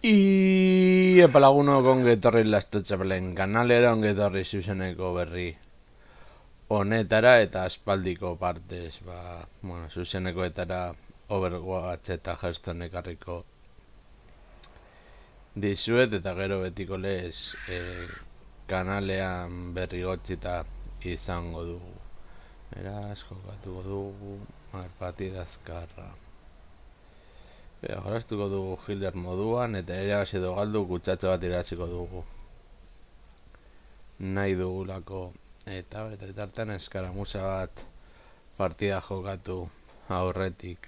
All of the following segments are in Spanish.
Epalagunok ongetorri Lastotxapelen kanalera, ongetorri zuzeneko berri honetara eta aspaldiko partez, zuzenekoetara Overwatch eta Hearthstone ekarriko dizuet, eta gero betiko lez kanalean berri gotxita izango dugu. Beraz, jokatuko dugu partida azkarra. Jolaztuko dugu healer moduan, eta ere hasi galdu kutsatxo bat iraziko dugu nahi dugulako, eta tartan eskaramuza bat partida jokatu aurretik.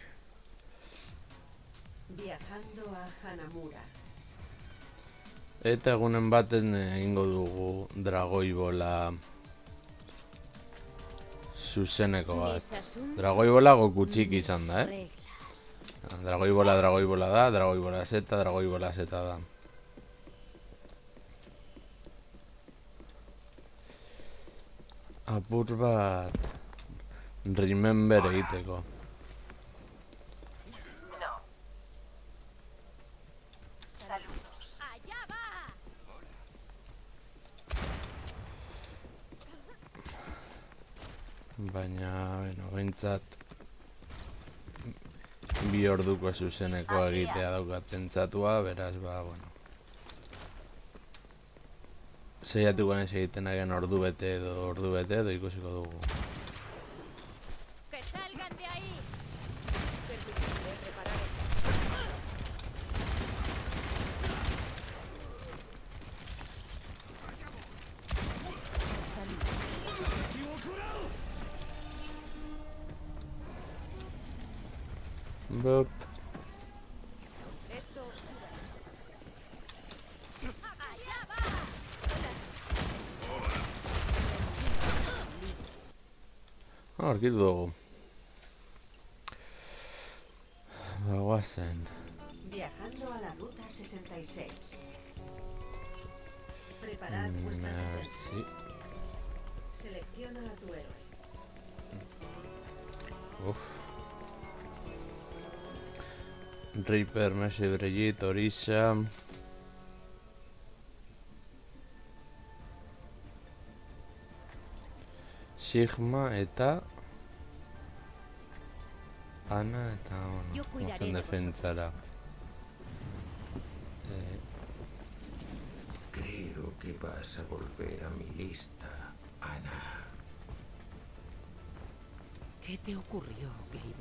Viajando a Hanamura. Eta egunen baten egingo dugu dragoibola zuzeneko bat. Dragoibola Goku txiki izan da, Dragoibola da, Dragoibola Z da. Apur bat remember egiteko. No. Saludos. ¡Allá va! Baina, behintzat bi orduko zuzeneko egitea daukat pentsatua, beraz, saiatuko naiz egiten agian ordu bete edo ikusiko dugu. ¡Que salgan de ahí! Permitidme reparar el... Bup. Esto os cura. ¡Allá va! Aurkitu dugu. Bagoazen. Viajando a la ruta 66. Preparad vuestras defensas. Selecciona a tu héroe. Uf. Reaper, Messi, Brigitte, Orisa. Sigma eta Ana eta Yo cuidaré mozen de defentsara. Creo que vas a volver a mi lista, Ana. ¿Qué te ocurrió, Gabriel?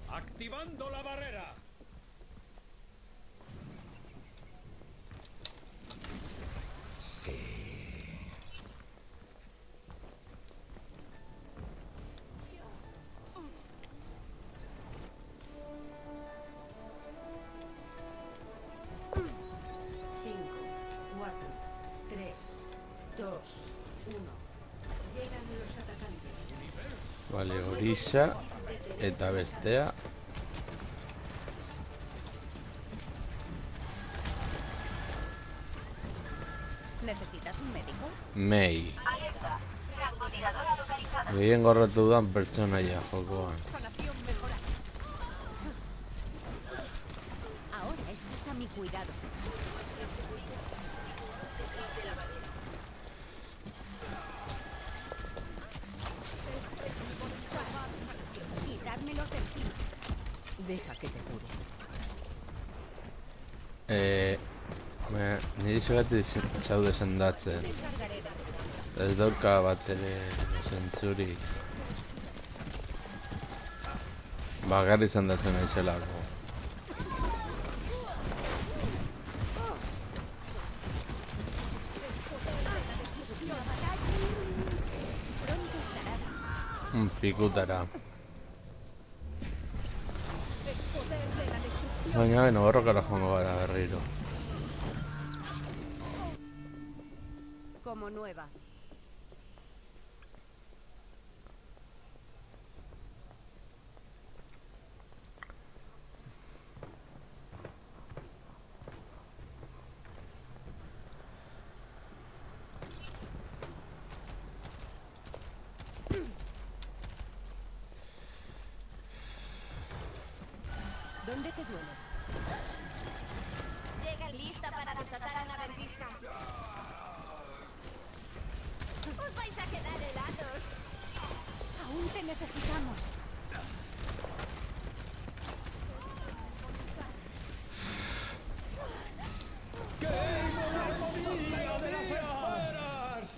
¡Activando la barrera! Sí. Cinco, 4, 3, 2, 1. Llegan los atacantes. Vale, Orisa eta bestea ¿Necesitas un médico? Mei. Alerta. Francotiradora localizada. Gehien gorrotu dudan pertsonaia jokoan. Sanación mejorada. Ahora estás a mi cuidado. Quitádmelos de encima. Deja que te cure. Niri segatik zaude sendatzen. Ez dauka bat ere zentzurik. Bagarri sendatzen naizelako. Pikutara. Baina, borrokara joango gara berriro. Como nueva. ¿Dónde te duele? Llega lista para desatar a la ventisca. ¡Os vais a quedar helados! Aún te necesitamos. ¡Armonía de las esferas!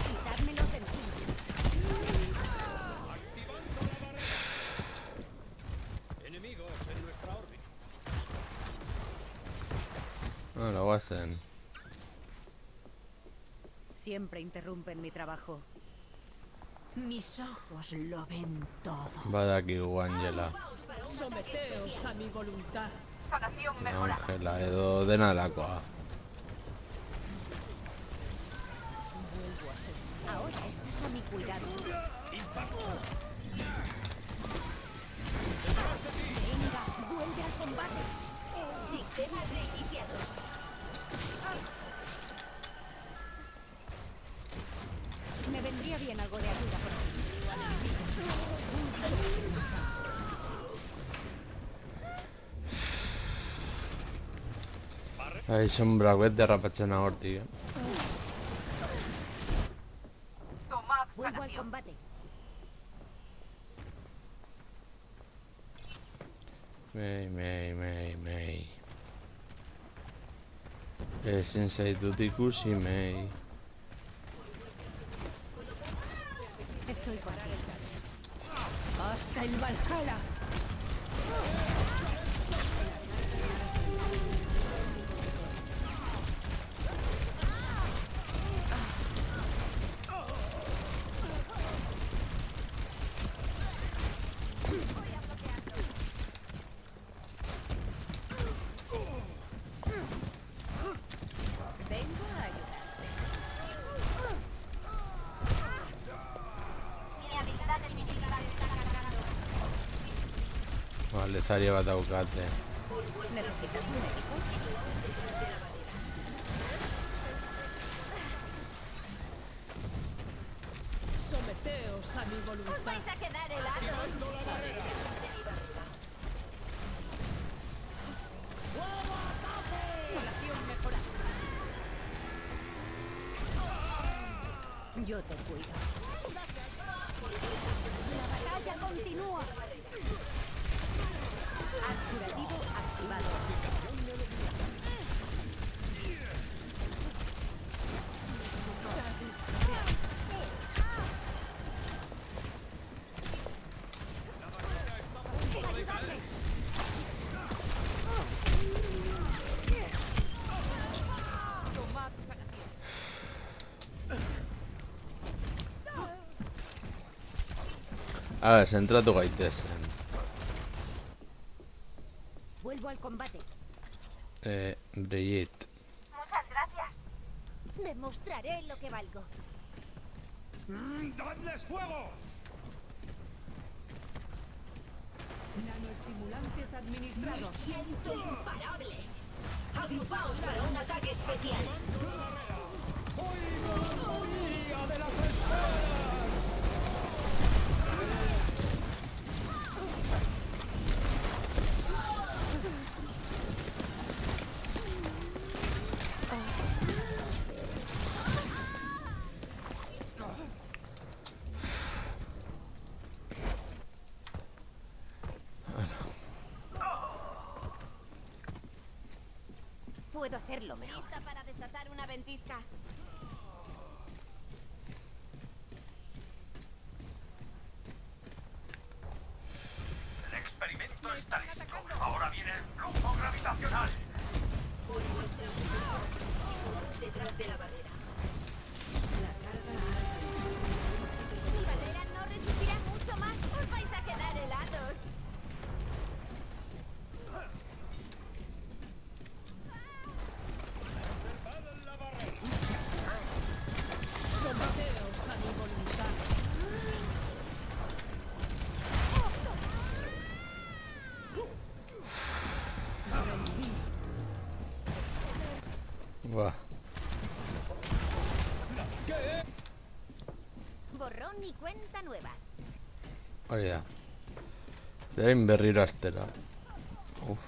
Quitármelo de encima. ¡Activando la barrera! Enemigos en nuestra órbita. No, lo hacen. Siempre interrumpen mi trabajo. Mis ojos lo ven todo. Va de aquí, Angela. Someteos a mi voluntad. Sanación mejorada. Angela, edo dena delakoa. Ahora estás a mi cuidado. Venga, vuelve al combate. Sistema reiniciado. Me vendría bien algo de ayuda por aquí. Ai, sombrak derrapatzen agortik, Tomad Vuelvo al sanación. combate. Mei. Ezin zaitut ikusi, Mei. Estoy con ¡hasta el Valhalla! Vengo a ayudarte. Mi habilidad de mitigar está cargando. Vale, zaria bat daukate. ¿Necesitas médicos? Someteos a mi ¡Os voluntad. vais a quedar helados! Sanación mejorada. Yo te cuido. La batalla continúa. Curativo activado. A ver, zentratu gaitezen. Vuelvo al combate. Brigitte. Muchas gracias. Demostraré lo que valgo. ¡Dadles fuego! Nanoestimulantes administrados. Siento imparable. Agrupaos para un ataque especial. ¡Armonía de las esferas! Puedo hacerlo mejor. Lista para desatar una ventisca. El experimento está listo. Ahora viene el flujo gravitacional. Por vuestra seguridad, sitúaos detrás de la barrera. La carga ha Mi barrera no resistirá mucho más. ¡Os vais a quedar helados! Someteos a mi voluntad. Buah. Borrón y cuenta nueva. Hori da. Zein berriro astera. Uf.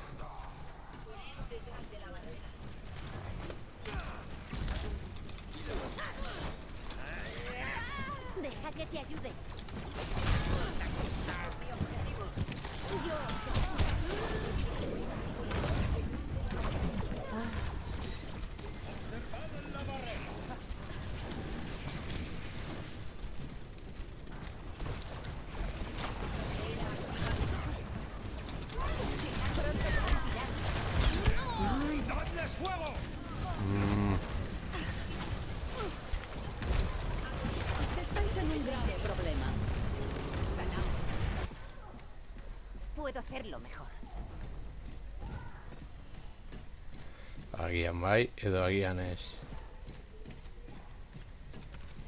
Deja que te ayude. ¡Dadles fuego! Estáis en un grave problema. Puedo hacerlo mejor. Agian bai, edo agian ez.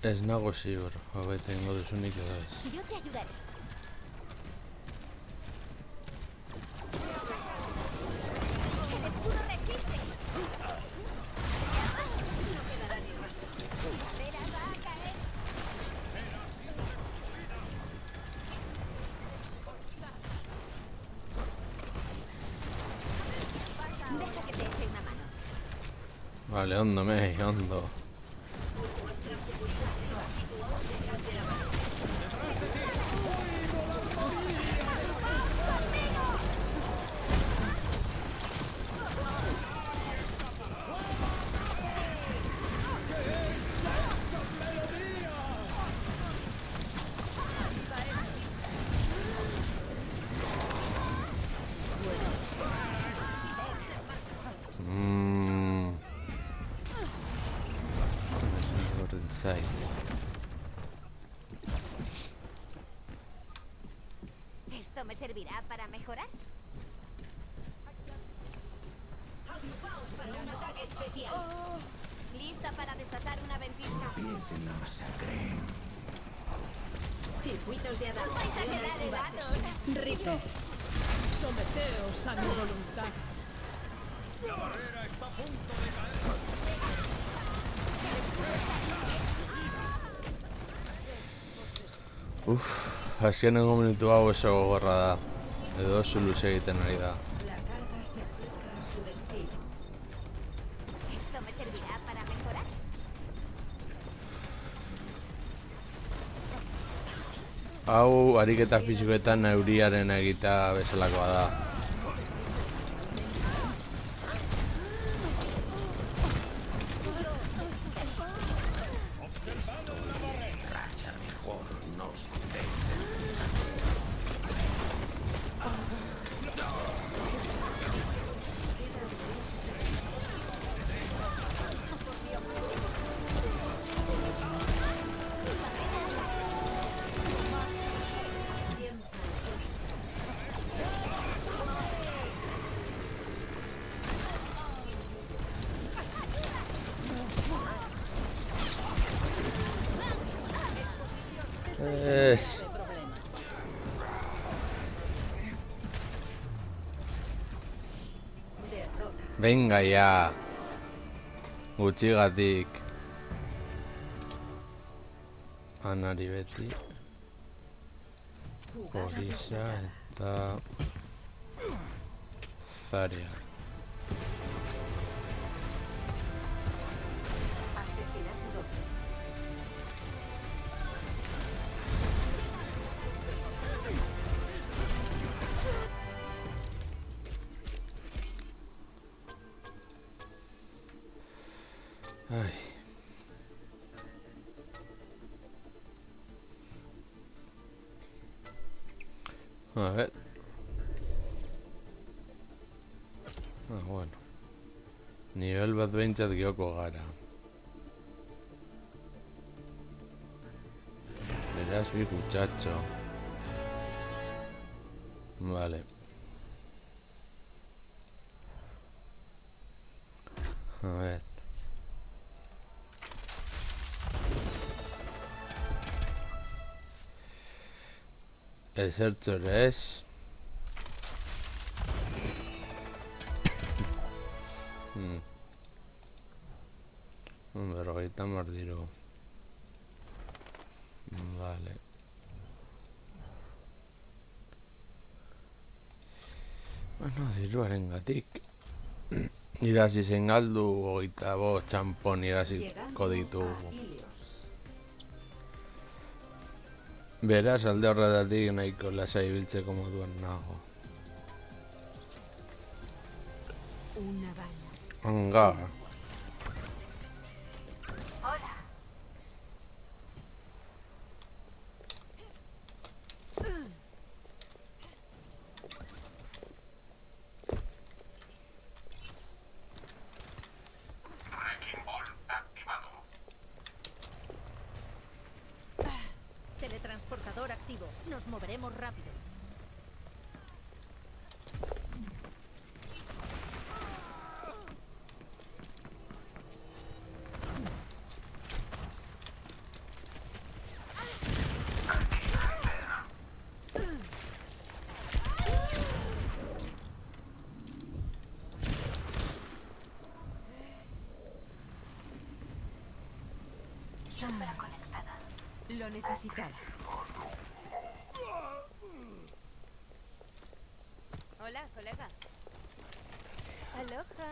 Ez nago ziur, hobeto ingo duzunik edo ez. Yo te ayudaré. El escudo resiste. No quedará ni rastro. La madera va a caer. Deja que te eche una mano. Vale, ondo, mei, ondo. Zait. ¿Esto me servirá para mejorar? Agrupaos para un ataque especial. ¿Lista para desatar una ventisca? Empiecen la masacre. Circuitos de ¡Os vais a adaptación quedar activados. helados! Reaper. Someteos a mi voluntad. La barrera está a punto de caer. Azkenengo minutu hau oso gogorra da. Edo oso luze egiten ari da. La carga se acerca a su destino. ¿Esto me servirá para mejorar? Hau, ariketa fisikoetan euriaren egitea bezalakoa da. Racha mejor, no os crucéis encima. Es... Derrota. Venga ya. Gutxigatik. Anari beti. Orisa eta... Zaria. Asesinato doble. Ay. A ver. Ah, bueno. Nivel bat behintzat geoko gara. Beraz bi kutxatxo. Vale. A ver. Ezertxo ere ez. Berrogeita hamar diru. Vale. Bueno, diruaren gatik. Irasi zen galdu, 25 txampon irasiko ditugu. Beraz, alde horretatik nahiko lasai ibiltzeko moduan nago. Una bala. Hanga. Wrecking Ball activado. Teletransportador activo. Nos moveremos rápido. Lo necesitaba. Hola, colega. Aloha.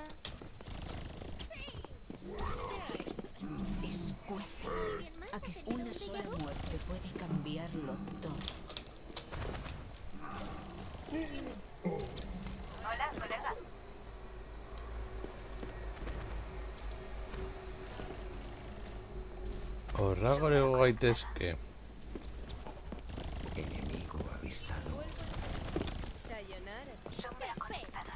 Escuece. A que una sola muerte puede cambiarlo todo. Hola, colega. Horra gorego gaitezke. Enemigo avistado. Sayonara. Sombra conectada.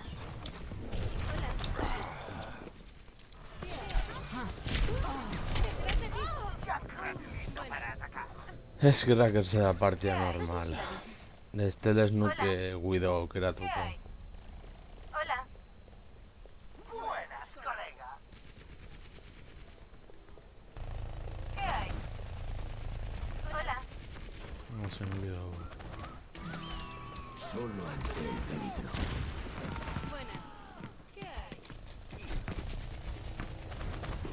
Ez Cracker zera partia normal. Esteles nuke guido aukeratuko. Hola. Buenas, colega. ¿Qué hay? Hola. No se me olvidó. Solo ante el peligro. Buenas. ¿Qué hay?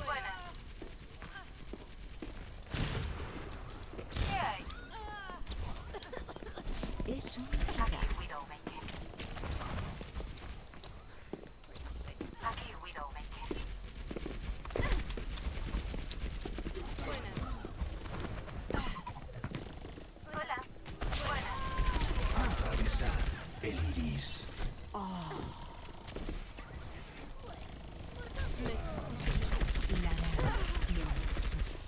Buenas. ¿Qué hay? Es un regalo. Buenas. Hola. Buenas. Atravesar el iris. La radiación sufre.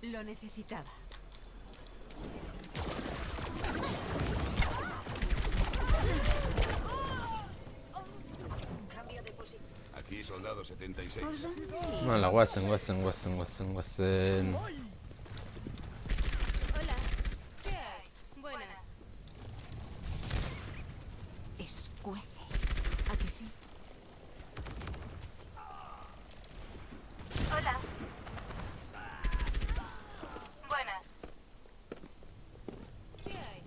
Lo necesitaba. Aquí, soldado 76. ¿Por dónde? Mala, guazen. Hola. ¿Qué hay? Buenas. Escuece. ¿A que sí? Hola. Buenas. ¿Qué hay?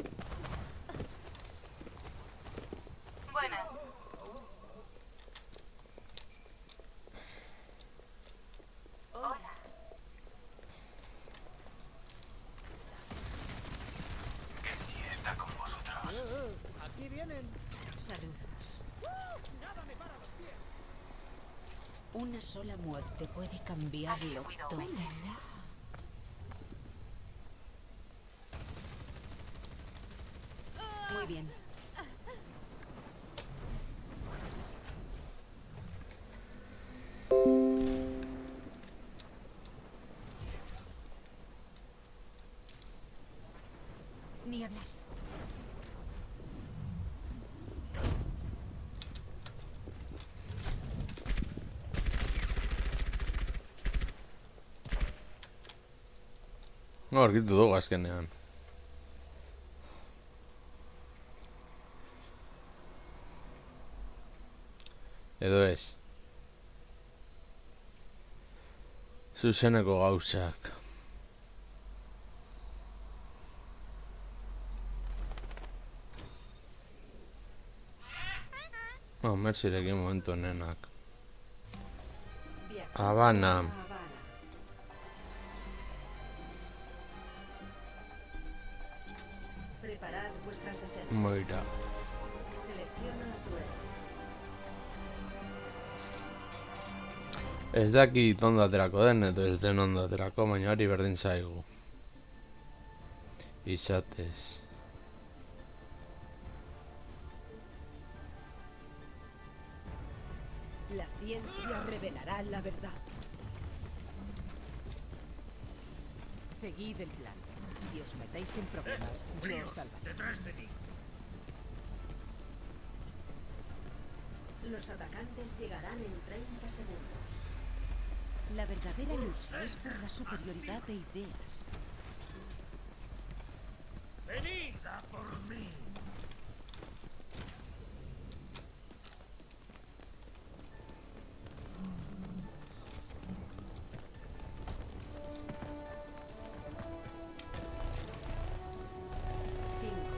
Buenas. Hola. Genji está con vosotros. Aquí vienen. Saludos. Nada me para los pies. Una sola muerte puede cambiarlo todo. Muy bien. Ni hablar. No, argitu dugu azkenean. Edo ez. Zuzeneko gauzak. Merzirekin momentu honenak. Viajar Habana. a Habana. Preparad vuestras defensas. Moira. Selecciona a tu héroe. Ez dakit ondo aterako den, edo ez den ondo aterako, baina hori berdin zaigu. Izatez. La ciencia revelará la verdad. Seguid el plan. Si os metéis en problemas, yo os Bríos, salvaré. detrás de mí. Los atacantes llegarán en 30 segundos. La verdadera lucha es por la superioridad de ideas. Venid a por mí. Cinco,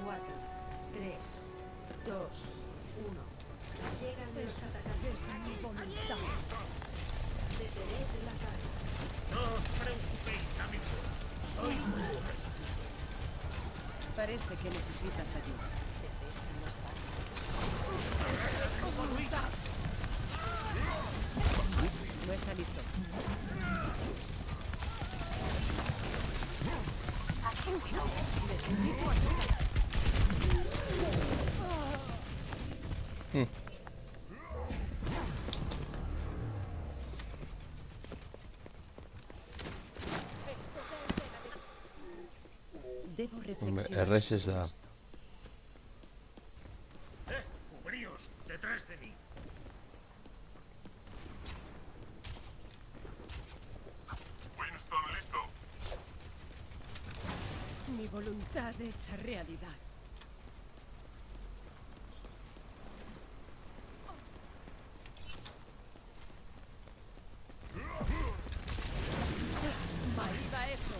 4, 3, 2, 1. Llegan los atacantes. Esa es mi voluntad. Detened la carga. No os preocupéis, amigos. Soy vuestro escudo. Parece que necesitas ayuda. Te pesan los pasos. No está listo. Necesito ayuda. Debo reflexionar errexez sobre da. esto. Cubríos, detrás de mí. Winston, listo. Mi voluntad hecha realidad. ¡Vais a eso!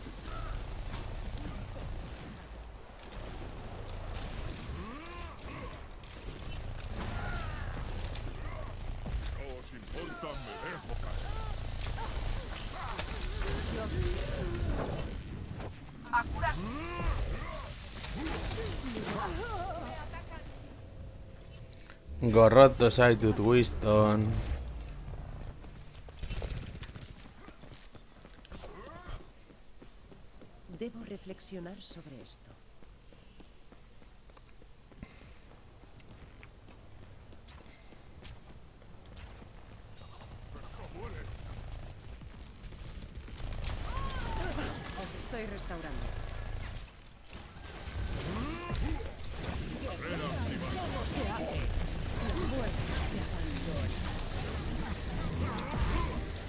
No os importa, me dejo caer. Gorroto zaitut, Winston. Debo reflexionar sobre esto. Os estoy restaurando. ¿Cómo se hace? La muerte te abandona.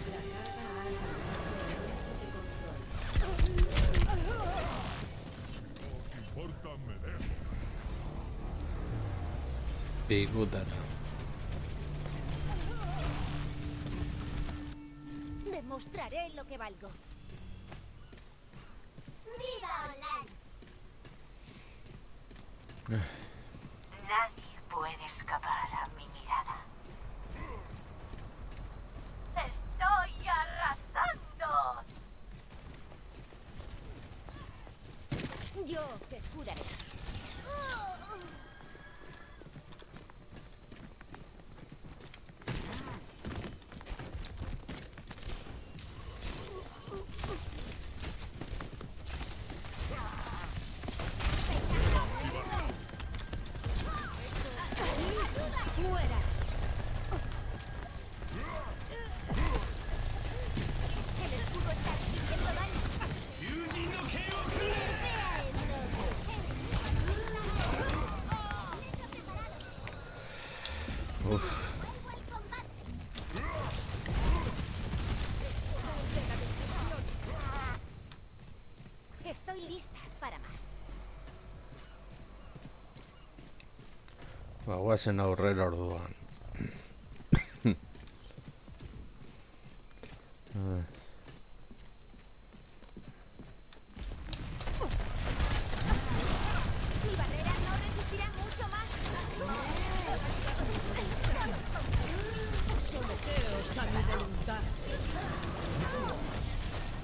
La carga ha alcanzado el punto de control. No os importa, me dejo. Pikutara. Demostraré lo que valgo. ¡Viva online! Nadie puede escapar a mi mirada. ¡Estoy arrasando! Yo os escudaré. ¡Fuera! El escudo está recibiendo daño. Nerfea esto. Uf. Estoy lista para más. Ba, guazen aurrera orduan. Ah, Mi barrera no resistirá mucho más. Someteos a mi voluntad.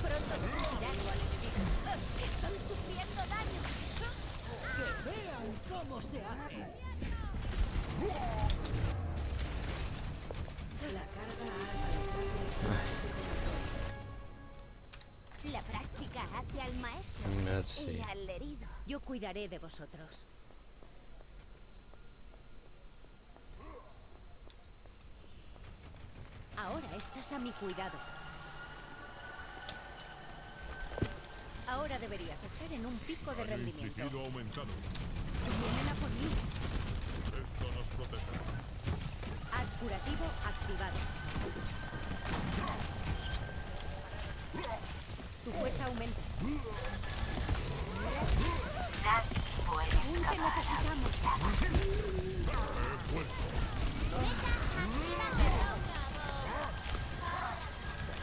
Pronto resistirán al enemigo. Estoy sufriendo daño. Que vean cómo se hace. La carga ha alcanzado La práctica hace al maestro y sí. al herido. Yo cuidaré de vosotros. Ahora estás a mi cuidado. Ahora deberías estar en un pico de rendimiento. Infligido aumentado. Vienen a por mí. Esto nos protege. Haz curativo activado. Tu fuerza aumenta. Nadie puede Aún te escapar. necesitamos.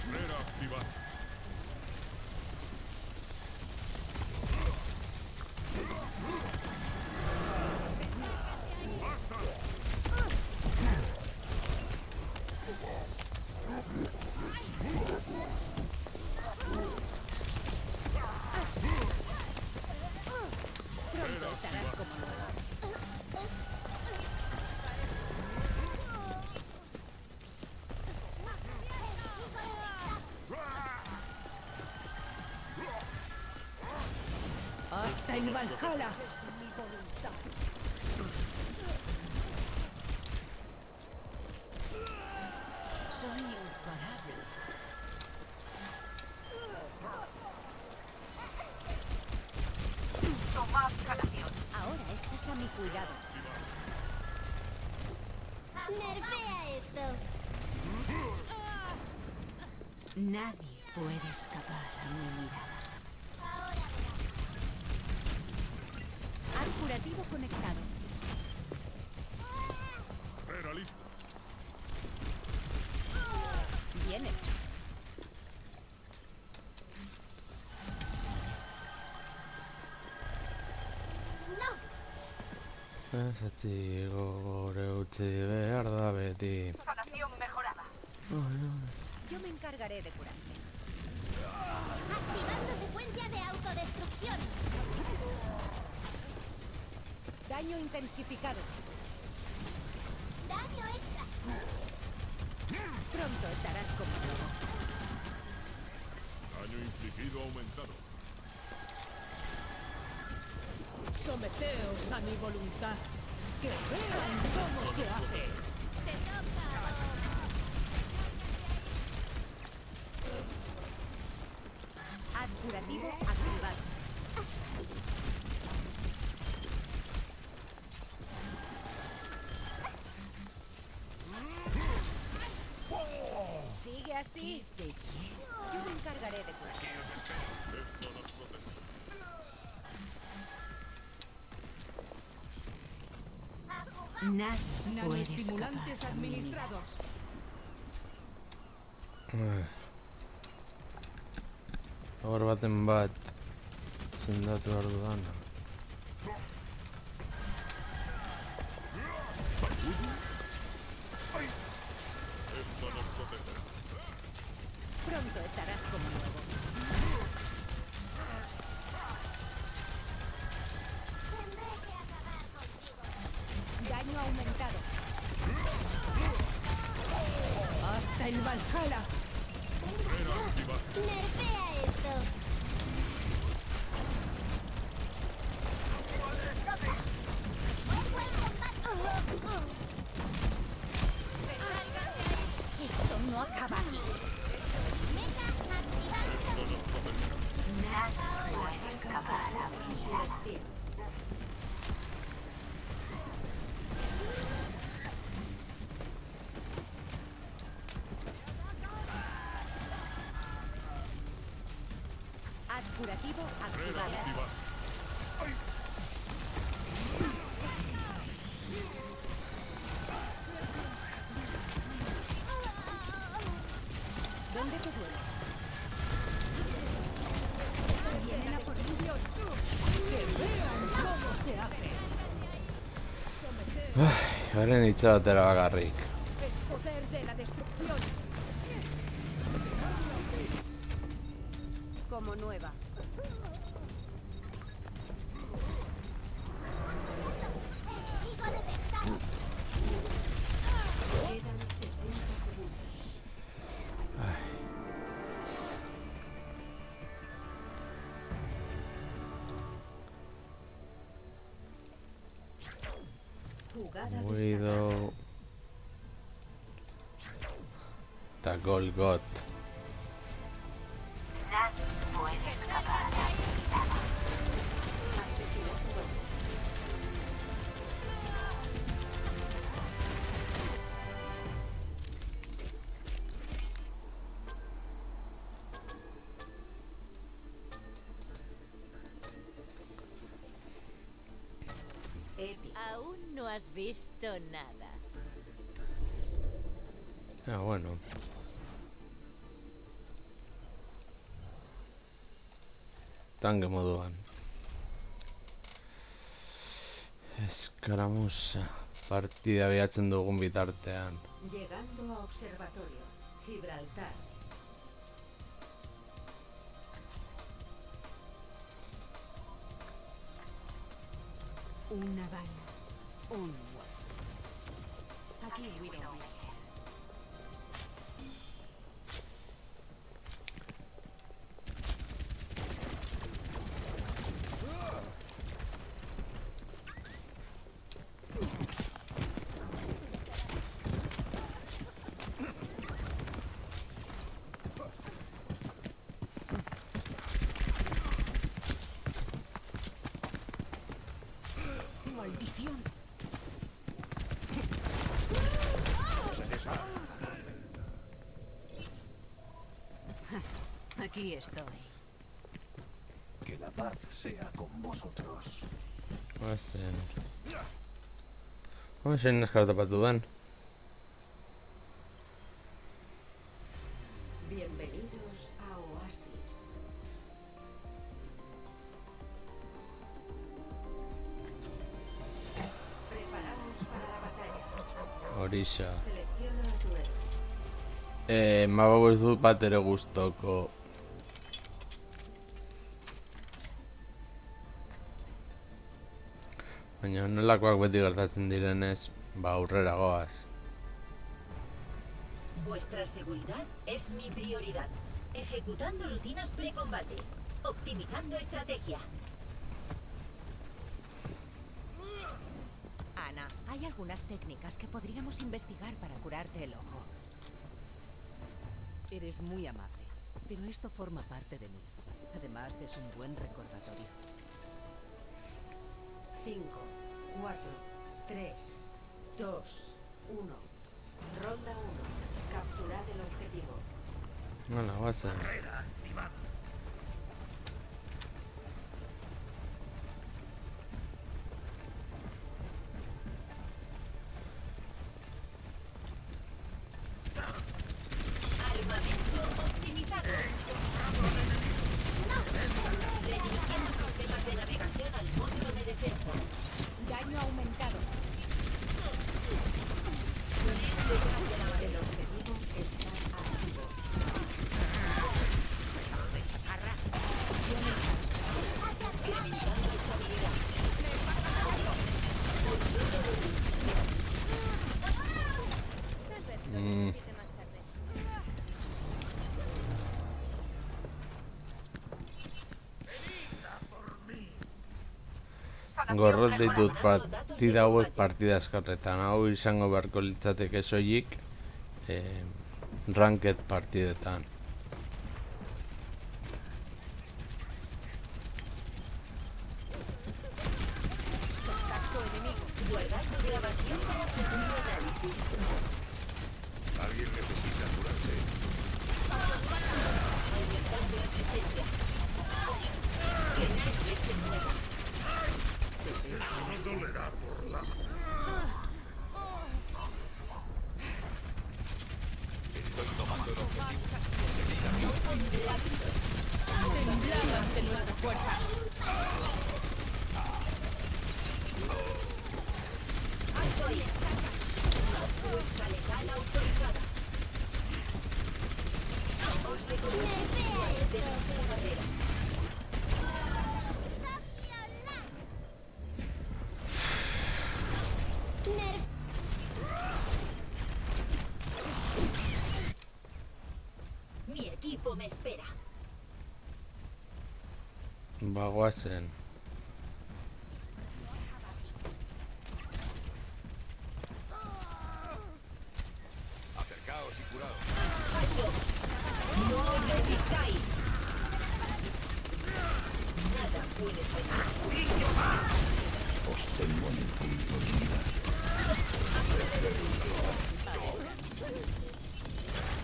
Barrera activada. Pronto estarás como nuevo. Hasta el Valhalla. Soy imparable. Tomad calación. Ahora estás a mi cuidado. Nerfea esto. Nadie puede escapar a mi mirada. Haz curativo conectado. Barrera lista. Bien hecho. Esatiko gure utzi behar da beti. Sanación mejorada. Yo me encargaré de curarte. Activando secuencia de autodestrucción. Daño intensificado. Daño extra. Pronto estarás como nuevo. Daño infligido aumentado. Someteos a mi voluntad. Que vean cómo se hace. Te toca. Haz curativo activado. Sigue así. Yo me encargaré de curarte. Esto nos protege. Nadie puede escapar Nanoestimulantes a mi mirada. administrados. Hor baten bat zendatu behar dudana. Esto nos protege. Pronto estarás como nuevo. Daño aumentado. Hasta el Valhalla. Barrera activada. Nerfea esto. Esto no acaba aquí. Mecha activando. Nadie puede escapar a mi mirada. Haz curativo Barrera activado. activada. ¿Dónde te duele? Jaren hitza batera bakarrik. El poder de la destrucción. Como nueva. Quedan 60 segundos. Jugada destacada. Widow. The Golgot. Nadie puede escapar a mi mirada. Asesinato doble. Épico. Aún no has visto nada. Ah, bueno. Tanke moduan. Eskaramuza. Partida bilatzen dugun bitartean. Llegando a observatorio. Gibraltar. Una bala. Un muerto. Aquí, Widowmaker. ¡Maldición! Aquí estoy. Que la paz sea con vosotros. Zein neskar topatu den. Bienvenidos a Oasis. Preparaos para la batalla. Horixa. Selecciona a tu héroe. Mago ez dut bat ere gustoko. Baina nolakoak beti gertatzen direnez, ba aurrera goaz. Vuestra seguridad es mi prioridad. Ejecutando rutinas precombate. Optimizando estrategia. Ana, hay algunas técnicas que podríamos investigar para curarte el ojo. Eres muy amable, pero esto forma parte de mí. Además, es un buen recordatorio. 5, 4, 3, 2, 1. Ronda 1. Capturad el objetivo. Hala, guazen. Barrera activada. Armamento optimizado. Redirigiendo sistemas de navegación al módulo de defensa. Daño aumentado. El objetivo está activo. Incrementando estabilidad. Tal vez lo necesite más tarde. Gorrot ditut partida hauek partida eskarretan. Hau izango beharko litzateke soilik ranked partidetan. Guardando grabación para futuro análisis. Alguien necesita curarse. Aumentando resistencia. Que nadie se mueva. Eso nos dolerá por la... Estoy tomando el objetivo. me espera. Bagoazen. Acercaos y curaos. ¡No os resistáis! Nada puede frenar. Os tengo en el punto de mira.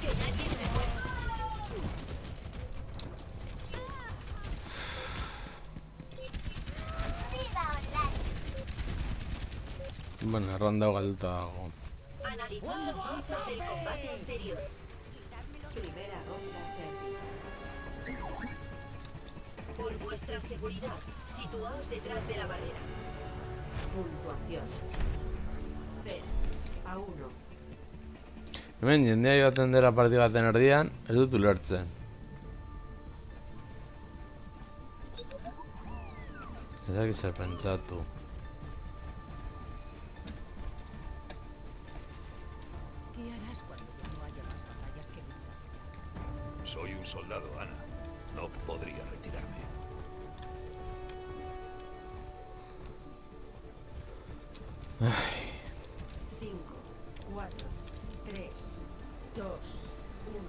Que nadie se mueva. Bueno, ronda galduta dago. Analizando puntos del combate anterior. Primera ronda perdida. Por vuestra seguridad, situaos detrás de la barrera. Puntuación. 0 a 1. Hemen jendea joaten dela partida baten erdian, ez dut ulertzen. Ez dakit zer pentsatu. ¿Qué harás cuando ya no haya más batallas que luchar? Soy un soldado, Ana. No podría retirarme. Ay, 5, 4, 3, 2, 1.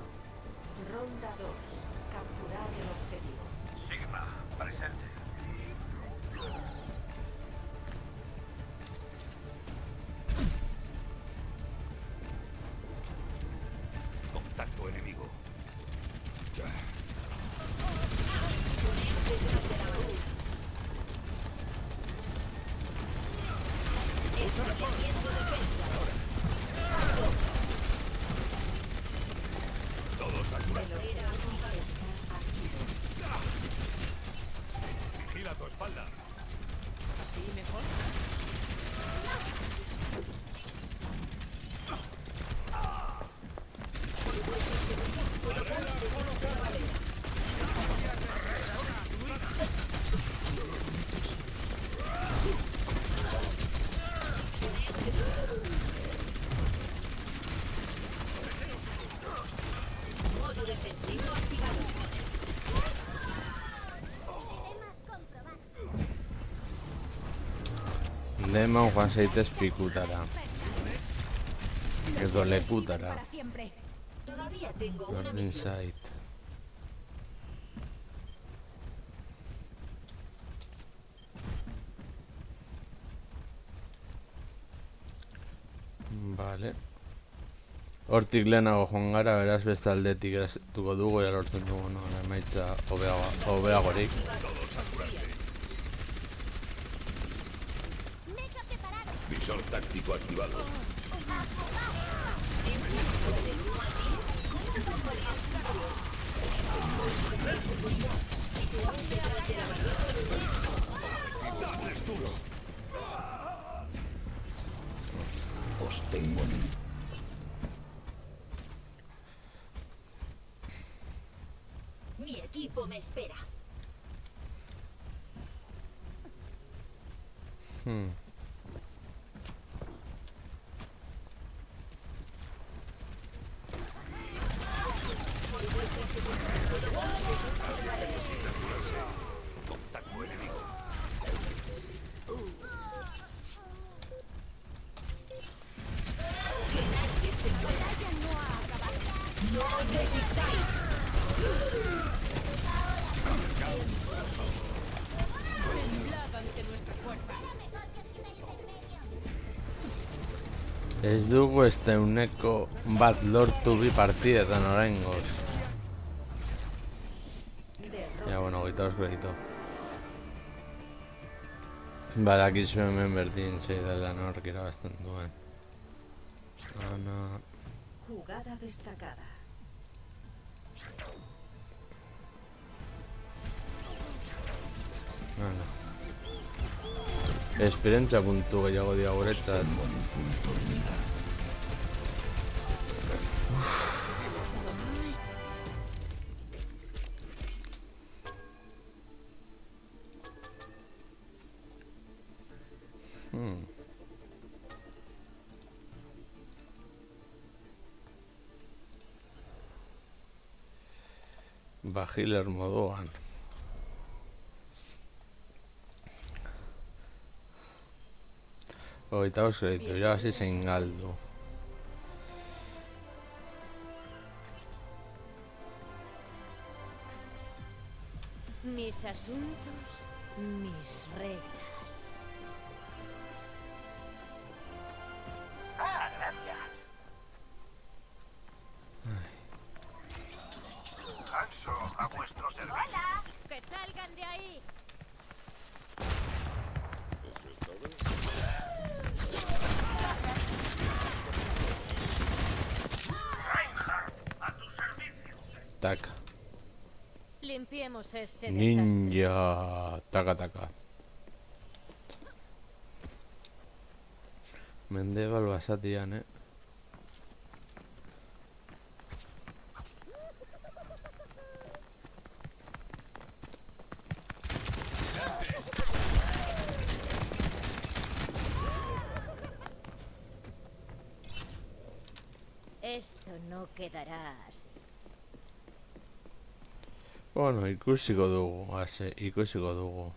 Ronda 2. Capturar el objetivo. Sigma, presente. Contacto enemigo. Ya. Estableciendo defensa. Todos a curar. Barrera está activo. Vigila tu espalda. ¿Así mejor? Modo defensivo activado. Deman joan zaitez pikutara. Edo lekutara. Para siempre. Todavía tengo una Berdin misión. zait. Vale. Hortik lehenago joan gara, beraz beste aldetik eraztuko dugu, ja lortzen dugu, no, emaitza hobeagorik. Visor táctico activado. ¡Dadles duro! Os tengo en el... Mi equipo me espera. Contacto enemigo. Que nadie se mueva. No os resistáis. Temblad ante nuestra fuerza. Ez dugu ehuneko bat lortu bi partidetan oraingoz. Ja, bueno, 22 kredito. Badakizu hemen berdin zei dela nork irabazten duen. Ana... Jugada destacada. Ana... Esperientzia puntu gehiago dira guretzat. Tengo en el punto de mira. Ba, healer moduan. Hogeita bost kreditu, irabazi zein galdu. Mis asuntos, mis reglas. Ah, gracias. Hanso, a vuestro servicio. ¡Hola! ¡Que salgan de ahí! Reinhardt, a tu servicio. Tac. Limpiemos este desastre. Ninja. Taca, taca. Mendebal basatian, Esto no quedará así. Bueno, ikusiko dugu, ikusiko dugu.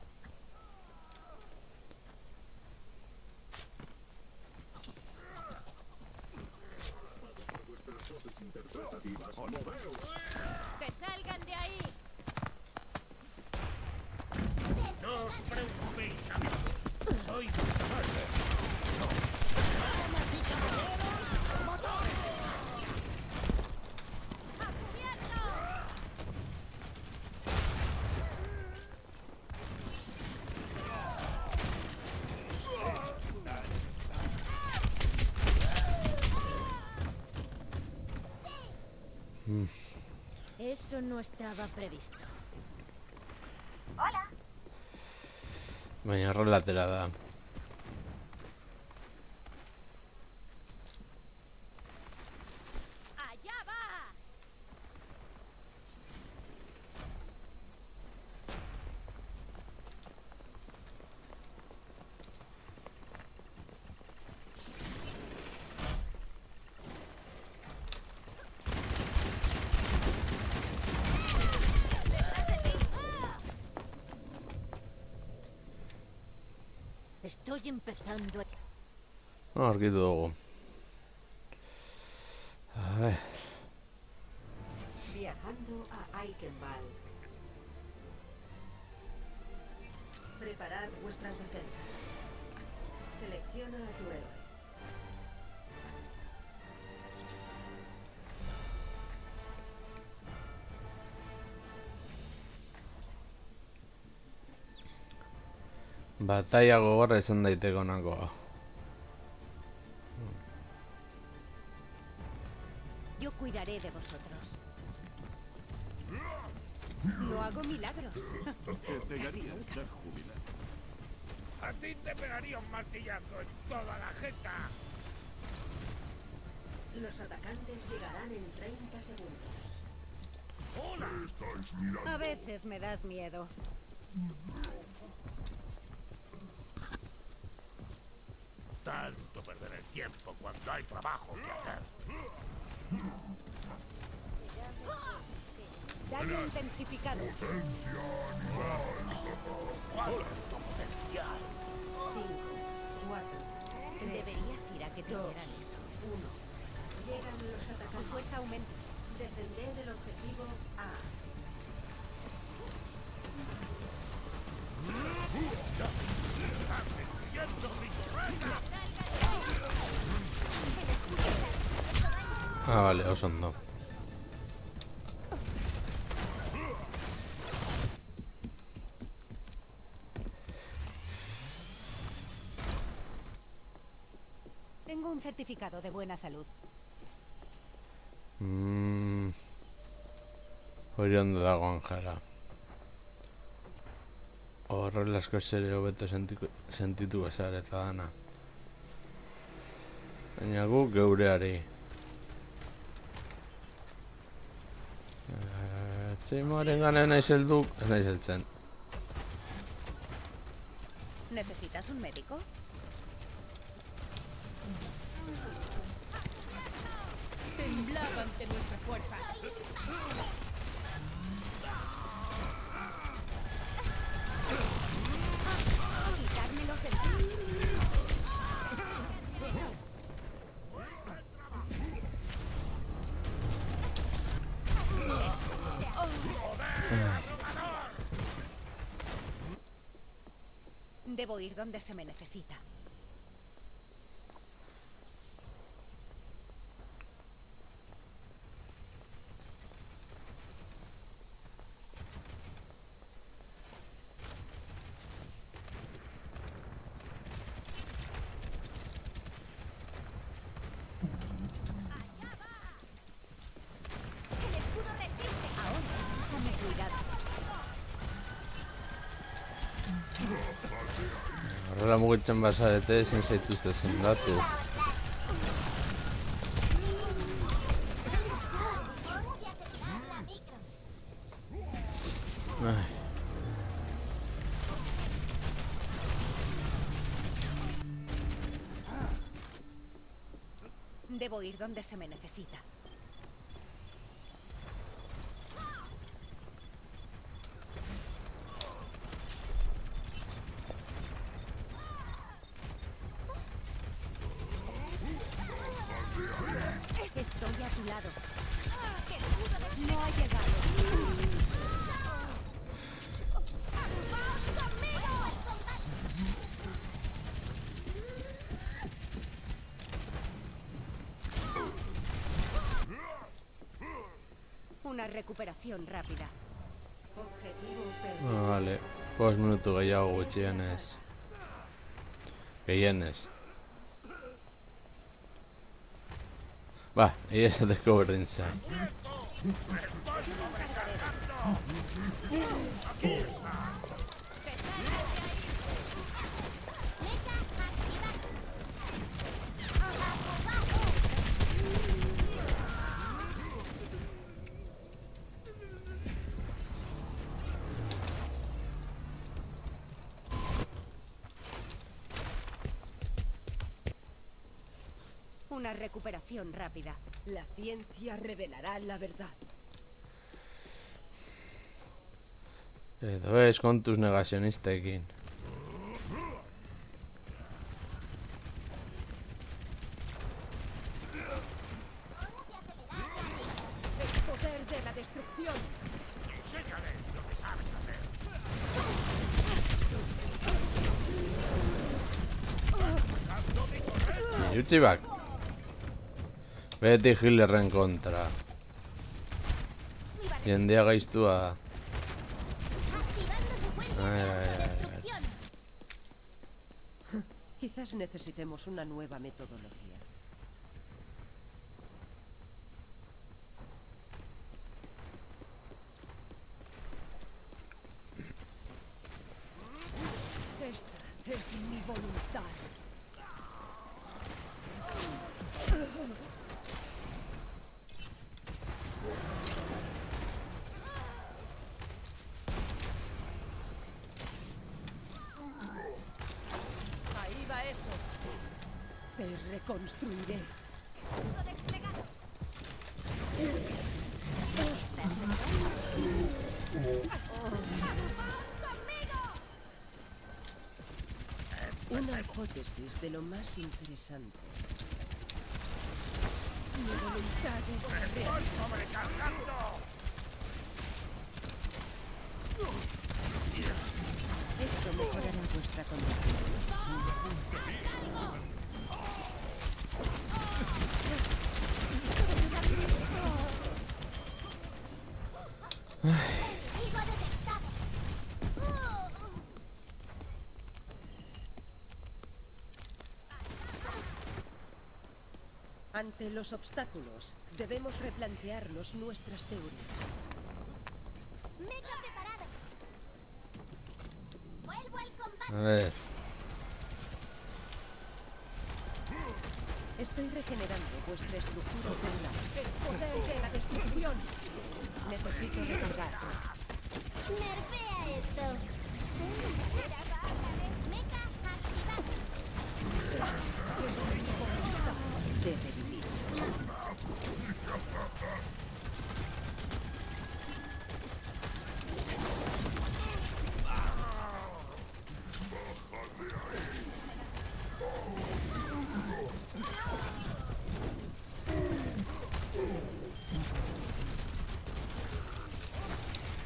¡Que salgan de ahí! No os preocupéis, amigos. Soy Hanso. Damas y caballeros, motores. ¡A cubierto! Eso no estaba previsto. ¡Hola! Baina rolatera da. ¡Allá va! Estoy empezando a... Aurkitu dugu. A ver. Viajando a Eichenwald. Preparad vuestras defensas. Selecciona a tu héroe. Batalla gogorra izan daiteke honakoa. Yo cuidaré de vosotros. No hago milagros. A ti te pegaría un martillazo en toda la jeta. Los atacantes llegarán en 30 segundos. ¡Hola! A veces me das miedo. Tanto perder el tiempo cuando hay trabajo que hacer. Daño intensificado. ¡Cuánto potencial! 5, 4, 3, Deberías ir a que te 2, dieran eso. 1. Llegan los Tu atacantes. fuerza aumenta. Defended el objetivo A. Ah, vale, oso ondo. Tengo un certificado de buena salud. Hori ondo dago Anjara. Horrelazko ere hobeto sentitu bezar eta dana. Baina gu geureari. Tximoaren gana naiz heldu, ez naiz heltzen. ¿Necesitas un médico? Temblaba ante nuestra fuerza. Debo ir donde se me necesita. ¡El escudo resiste! Ahora, úsame cuidado. Horrela mugitzen bazarete ezin zaituzte sendatu. Ai. Debo ir donde se me necesita. Estoy a tu lado. No ha llegado. Una recuperación rápida. Objetivo perdido. Vale, 5 minutu gehiago gutxienez. Gehienez. Ba, esateko berdin zen. Una recuperación rápida. La ciencia revelará la verdad. Edo ez kontuz negazionistekin. El poder de la destrucción. Enséñales lo que sabes hacer. Jutxibak. Beti Hitlerren kontra. Jendea gaiztua da. Activando secuencia Ay, de ay, ay, ay. autodestrucción. Quizás necesitemos una nueva metodología. Esta es mi voluntad. Ahí va eso. Te reconstruiré. Una hipótesis de lo más interesante. Mi voluntad es real. Esto mejorará vuestra condición. Enemigo detectado. Ante los obstáculos, debemos replantearnos nuestras teorías. Mecha preparado. Vuelvo al combate. A ver. Estoy regenerando vuestra estructura celular. El poder de la destrucción. Necesito recargar. Nerfea esto. Mecha activado. Es mi voluntad de revivirlos.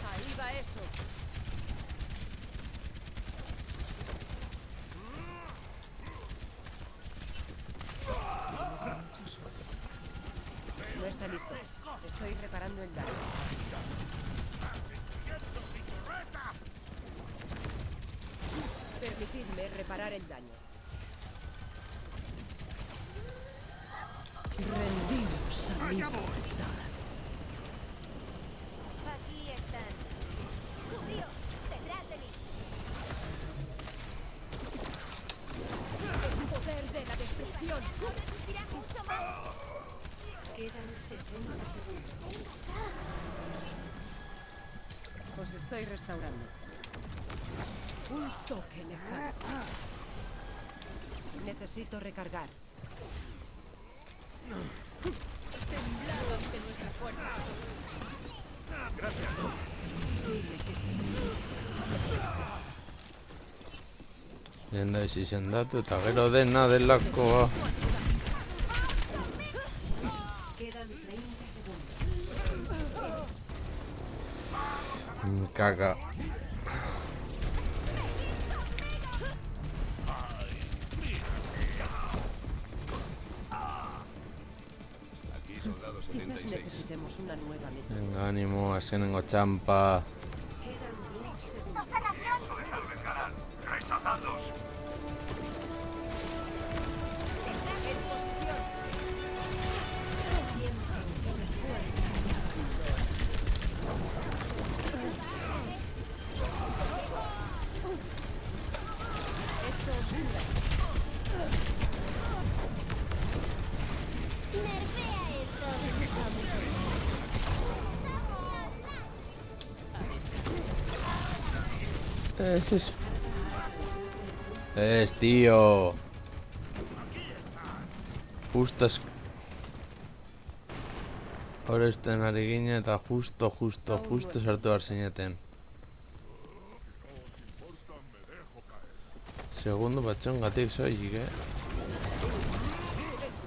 Ahí va eso. No está listo. Estoy reparando el daño. Permitidme reparar el daño. Rendidos a mi voluntad. Aquí están. ¡Judíos! ¡Detrás de mí! El poder de la destrucción. ¡No resistirá mucho más! Quedan 60 segundos. Os estoy restaurando. Un toque lejano. Necesito recargar. Temblado ante nuestra fuerza. Dile que se siente. Lenda esi sendatu eta gero dena delakoa. Quedan 30 segundos. Me caga. Aquí soldado Quizás 76. necesitemos una nueva meta. Venga, ánimo, azkenengo txampa. Quedan 10 segundos. Pienso dejarles ganar. Rechazadlos. En posición. Esto os cura. ¡Nerfea esto! Es eso. Tío. Justas. Horezten ari gine eta justo sartu behar zineten. Segundo batxongatik soilik, El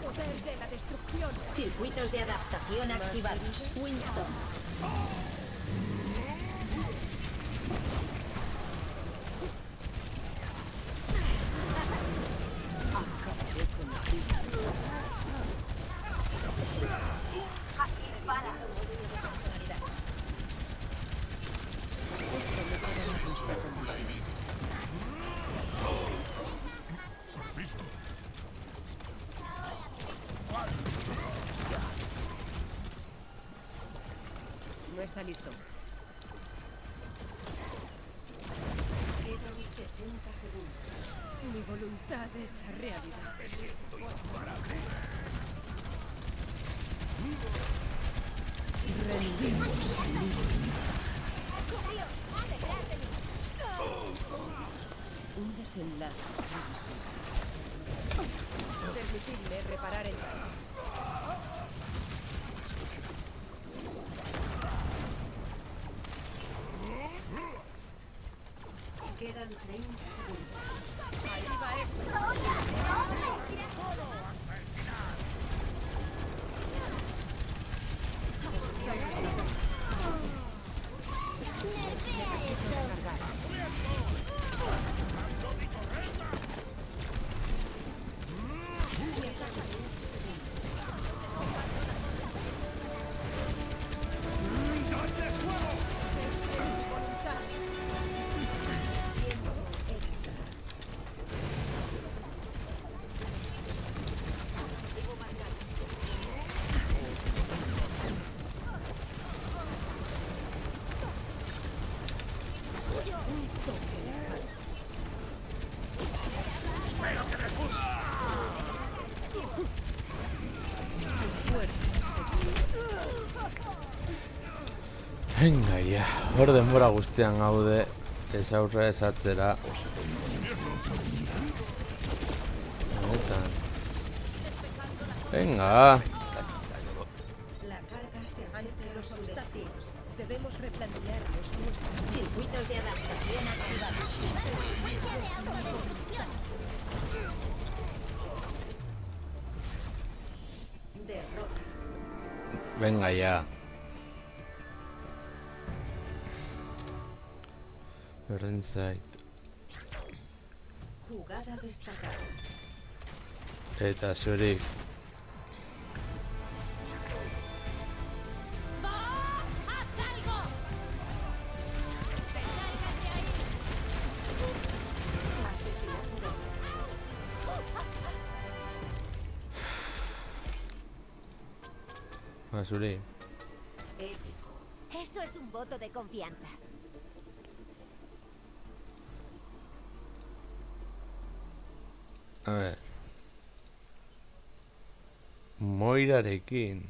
poder de la destrucción. Circuitos de adaptación activados. Winston. No está listo. Quedan 60 segundos. Mi voluntad hecha realidad. Me siento imparable. Rendimos a mi voluntad. ¡Judíos! ¡Detrás de mí! Un desenlace previsible. Permitidme reparar el daño. Quedan 30 segundos. Ahí va eso. Necesito recargar. Extra. Venga, ja. Hor denbora guztian gaude. Ez aurre ez atzera. Honetan. Venga. La carga se Ante acerca a los su destino. obstáculos, debemos replantearnos nuestras Circuitos de adaptación activados. ¡Secuencia de autodestrucción! Derrota. Venga, ja. Berdin zait. Jugada destacada. Eta zurik. Zuri. Eso es un voto de confianza. A ver. Moirarekin.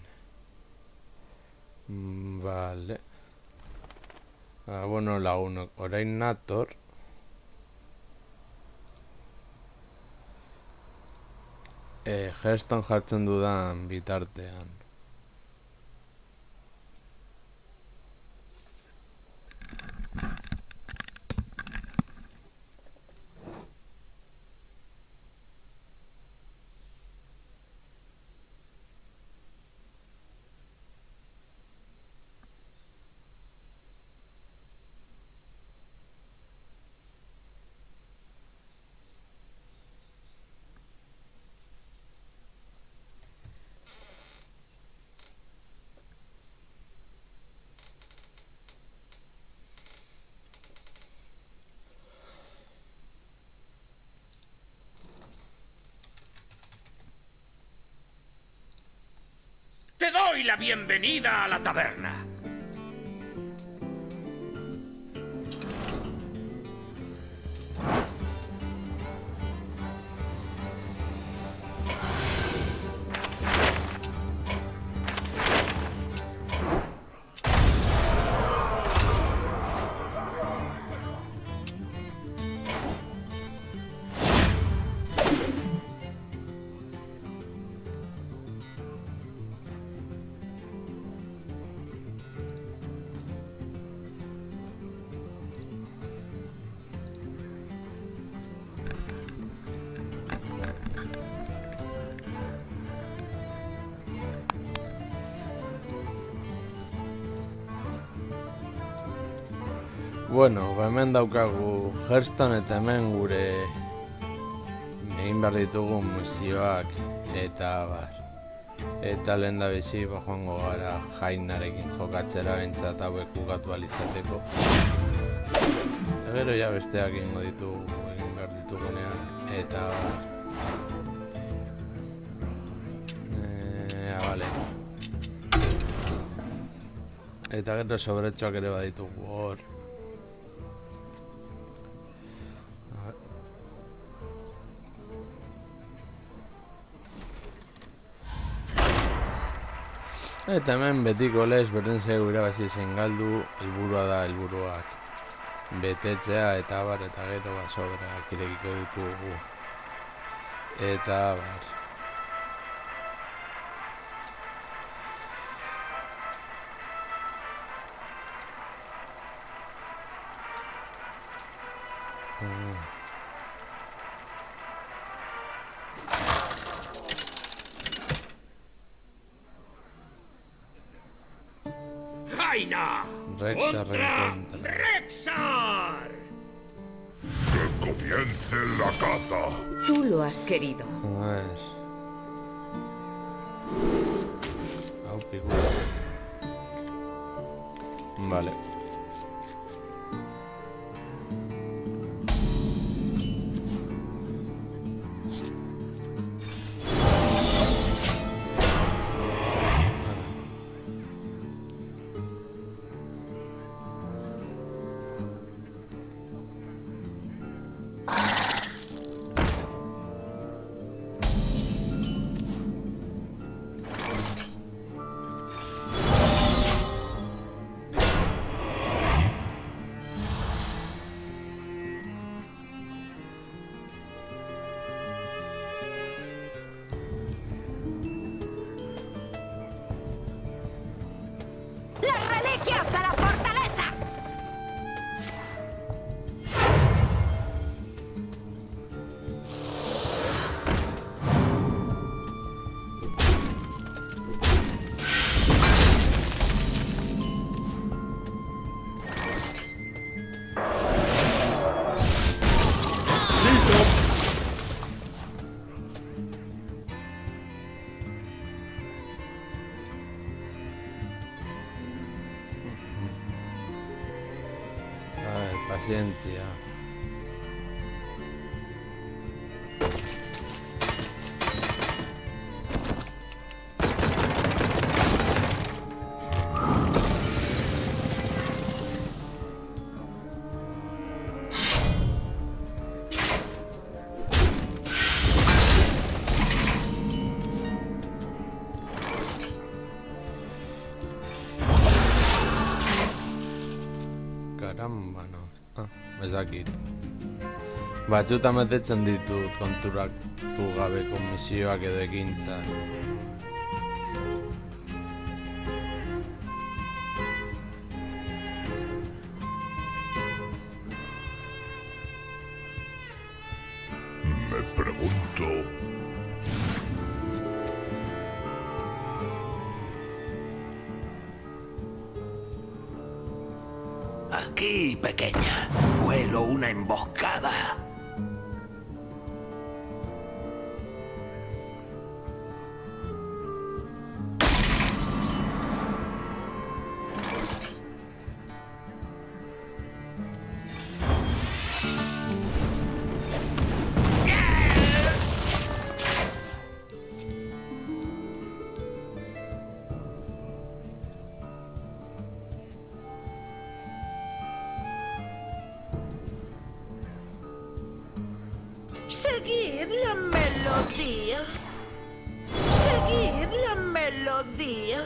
Vale. Bueno, lagunok. Orain nator. Geston jartzen dudan bitartean. ¡Te doy la bienvenida a la taberna! Bueno, hemen daukagu Hearthstone eta hemen gure egin behar ditugu misioak eta bar. Eta lehen da bizi joango gara Jainarekin jokatzera bentsat hauek bukatu alizateko. Eta gero ja besteak egingo ditugu egin behar ditugunean eta bar. Vale. Eta gero sobretxoak ere baditugu hor. Eta hemen betiko lez berdin zego irabazi zen galdu, helburua da helburuak betetzea eta bar, eta gero sobrak irekiko ditugu. Eta bar. ¡Jaina! Rexxar ¡Contra reencuentra. Rexxar! ¡Que comience la caza! Tú lo has querido. A ver. Au, figura. Vale. ¡Las reliquias de la fortaleza! A ver, paciencia. batzutan, bueno, ez dakit. Batzutan betetzen ditut konturatu gabeko misioak edo ekintzak. Me pregunto... Aquí, pequeña. Huelo una emboscada. Seguid la melodía. Seguid la melodía.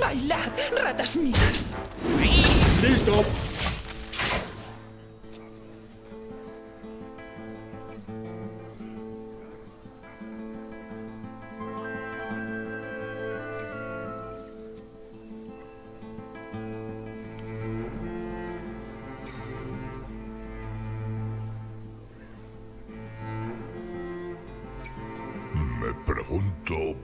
Bailad, ratas mías. ¡Listo! Me pregunto...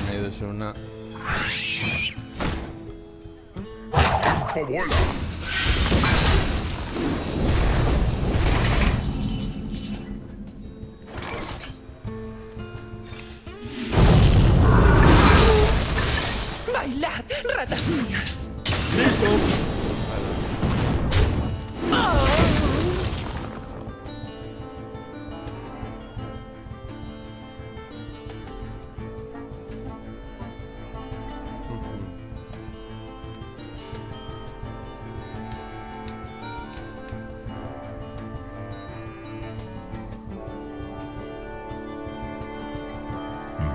Nahi duzuna. ¡Oh, vuela! Bailad, ratas mías. ¡Listo!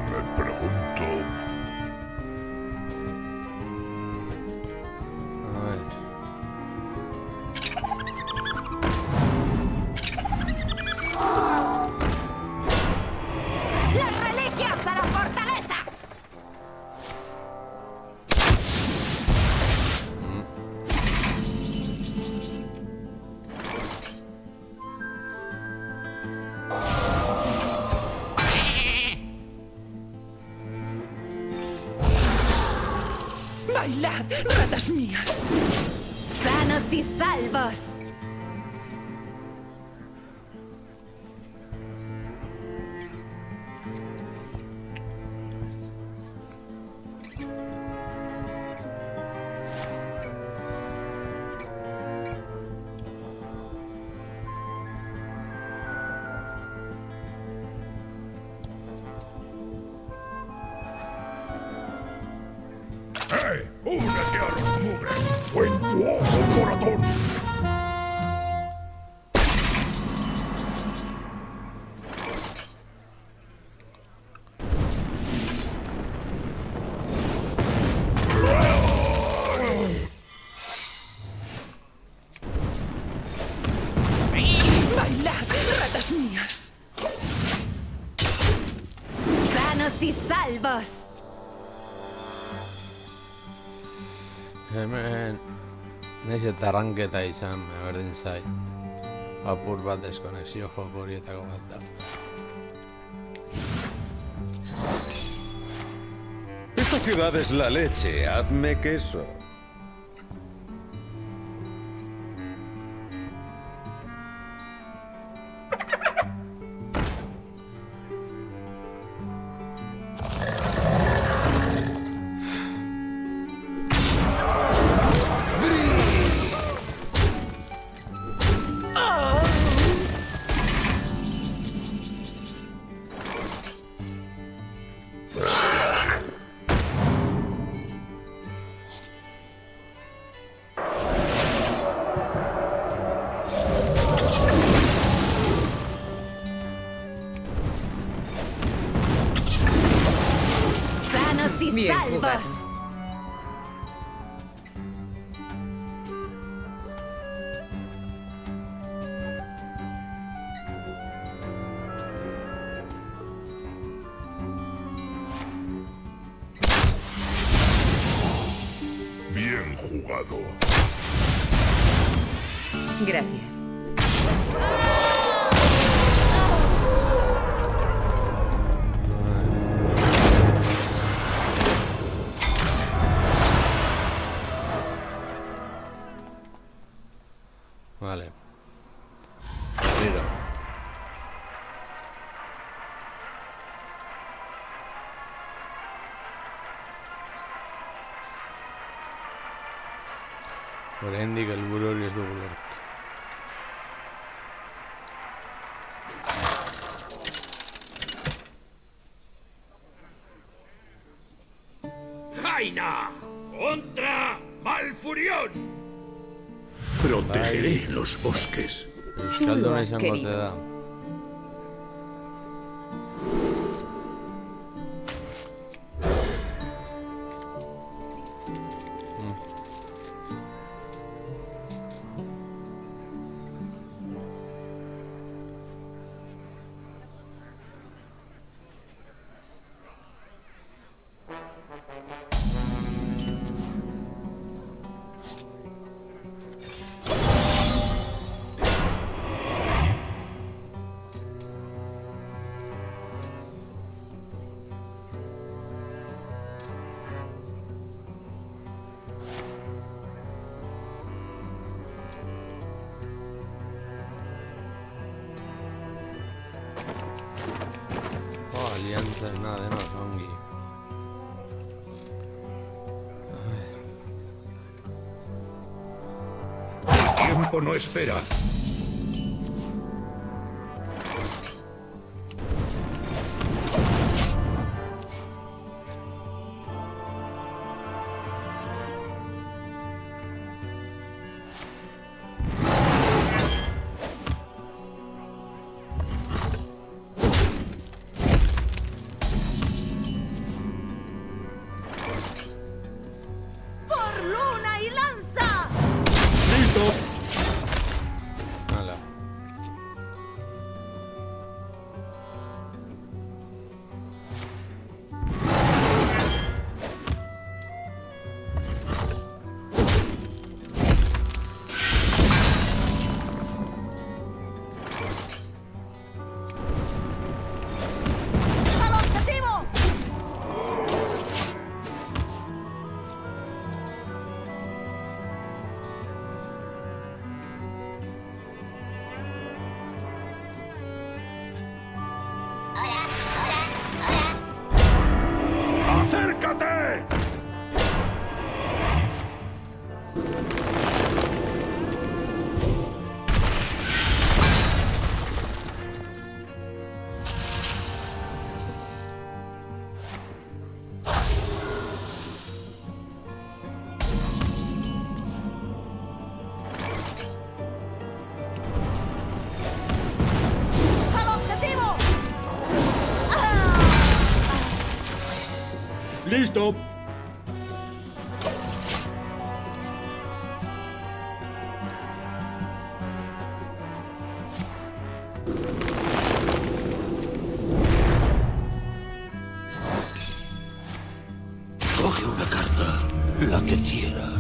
Me pregunto... A ver. ¡Las reliquias a la fortaleza! Bailad, ratas mías. ¡Sanos y salvos! ¡Hey! ¡Únete a los mugres! ¡O en tu ojo, corazón! Bailad, ratas mías. ¡Sanos y salvos! Hemen... Naiz eta arranketa izan, berdin zait. Apur bat deskonexio joko horietako bat da. Esta ciudad es la leche. Hazme queso. Sanos y Bien salvos. jugado. Bien jugado. Gracias. Vale. Retiro. Oraindik helburu hori ez dugu lortu. ¡Jaina! ¡Contra Malfurión! Protegeré los bosques. Euskalduna izango ote da. Alianza es nada, no, Songi. El tiempo no espera. ¡Por luna y lanza! Hala. ¡Al objetivo! ¡Acércate! ¡Al objetivo! ¡Listo! Coge una carta, la que quieras.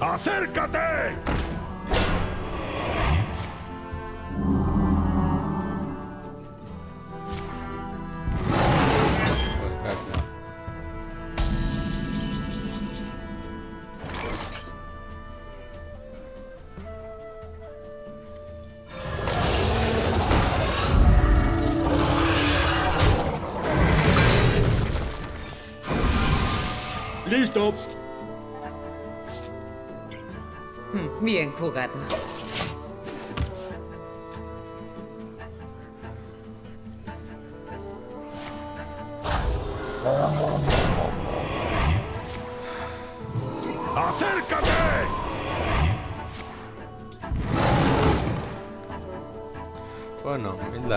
¡Acércate! ¡Listo! Bien jugado. ¡Acércate! Bueno, Hilda.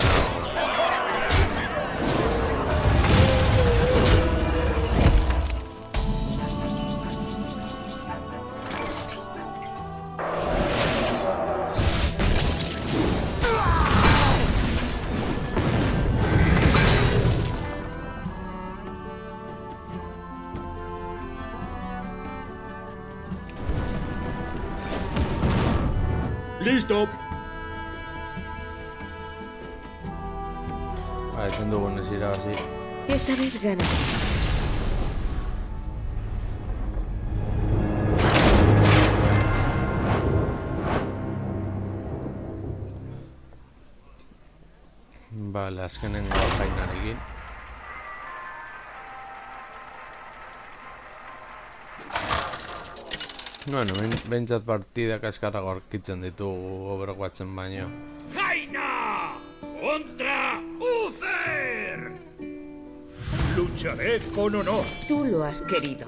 ¡Listo! Vale, ezin dugun ez irabazi. Esta vez gana. Vale, azkenengo jainarekin. Bueno, behintzat partidak askarrago aurkitzen ditugu Overwatchen baino. ¡Jaina! ¡Contra Uther! Lucharé con honor. Tú lo has querido.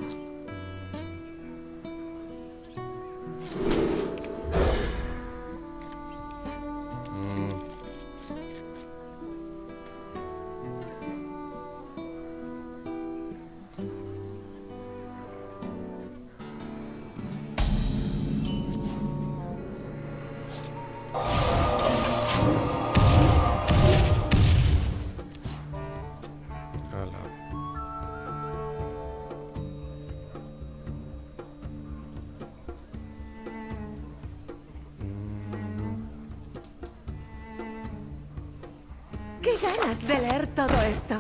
¡Qué ganas de leer todo esto!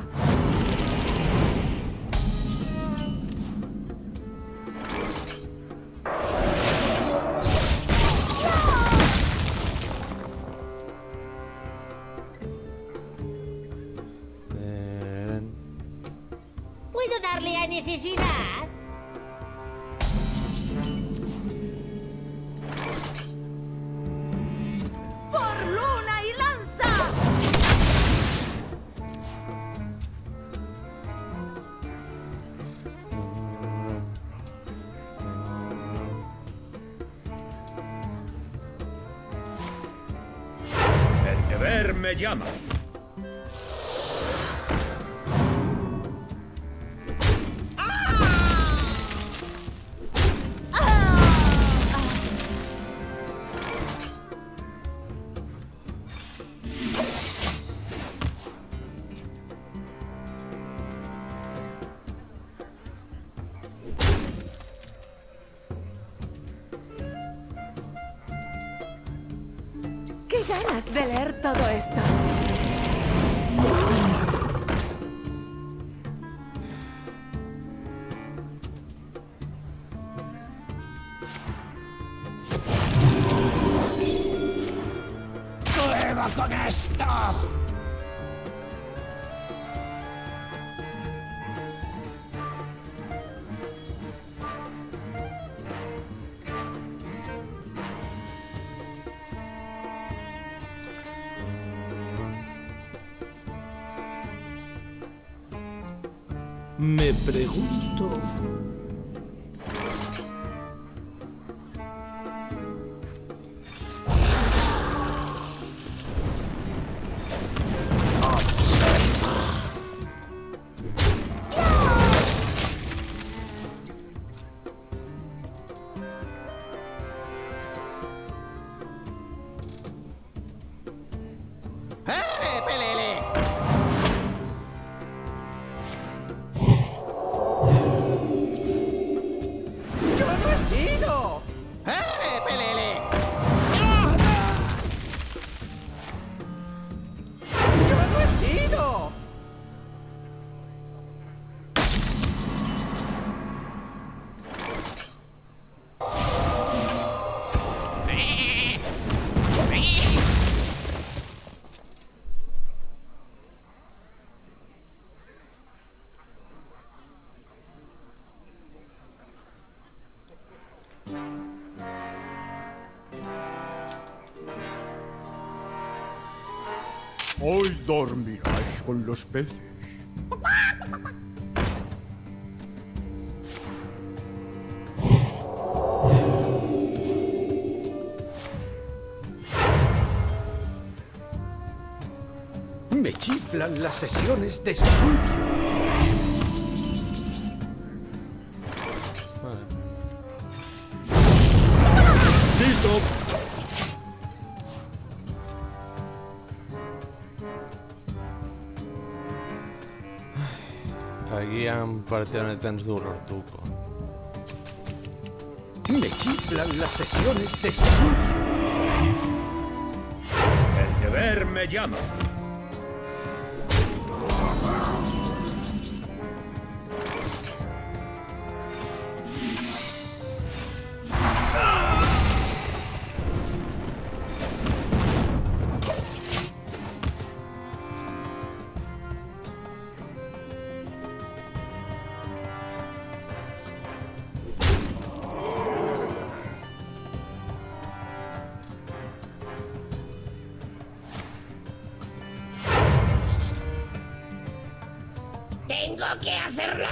¿Puedo darle a necesidad? ¡Por luna y lanza! El deber me llama. ¡Qué ganas de leer todo esto! ¡Prueba con esto! Me pregunto... Hoy dormirás con los peces. Me chiflan las sesiones de estudio. ¡Listo! Agian parte honetan ez du lortuko. Me chiflan las sesiones de estudio. El deber me llama. Tengo que hacerlo.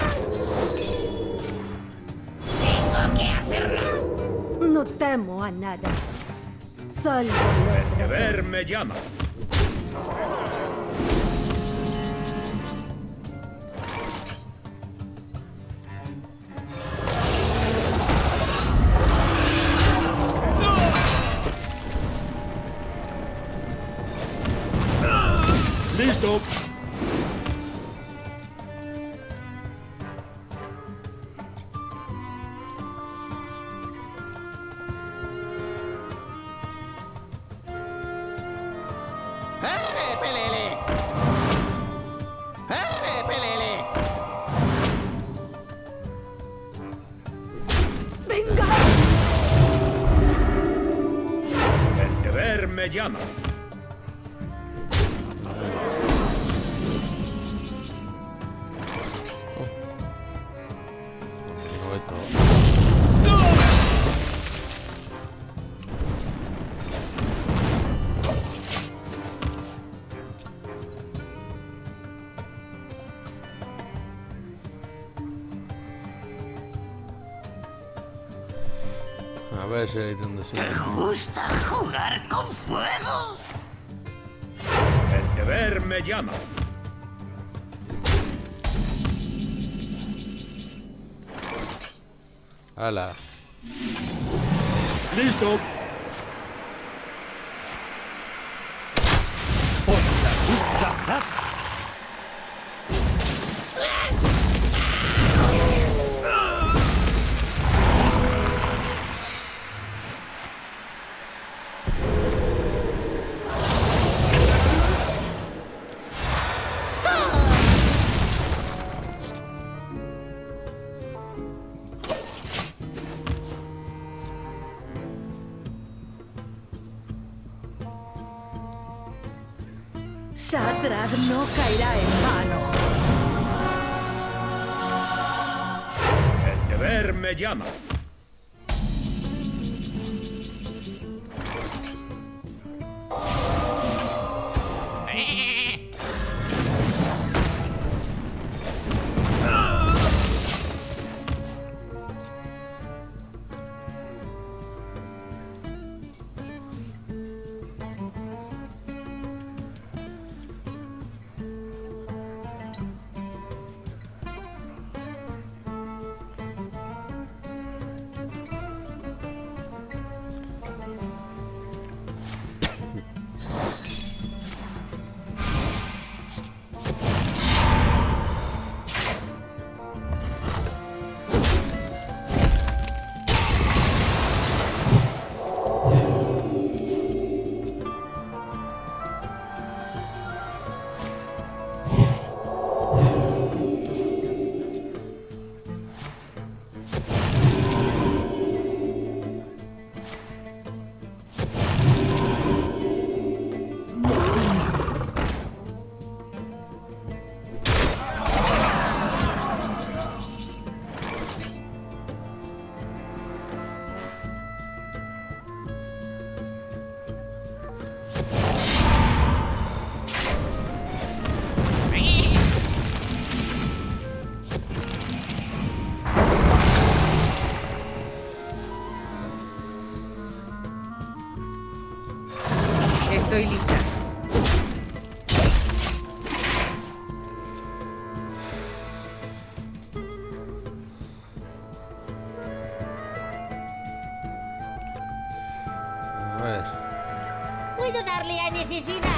Tengo que hacerlo. No temo a nada. Solo los El deber me llama. ¡Listo! ¡Pelele! ¡Pelele! ¡Venga! El deber me llama. No ve todo. A ver si egiten duzu. ¿Te gusta jugar con fuego? El deber me llama. Hala. ¡Listo! Shadrach no caerá en vano. El deber me llama. Estoy lista. A ver. ¿Puedo darle a necesidad?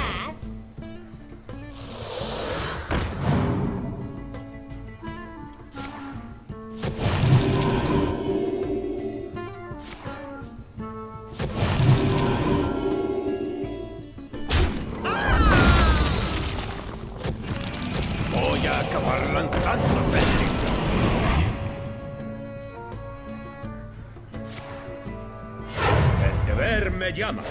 Voy a acabar lanzándote. El deber me llama.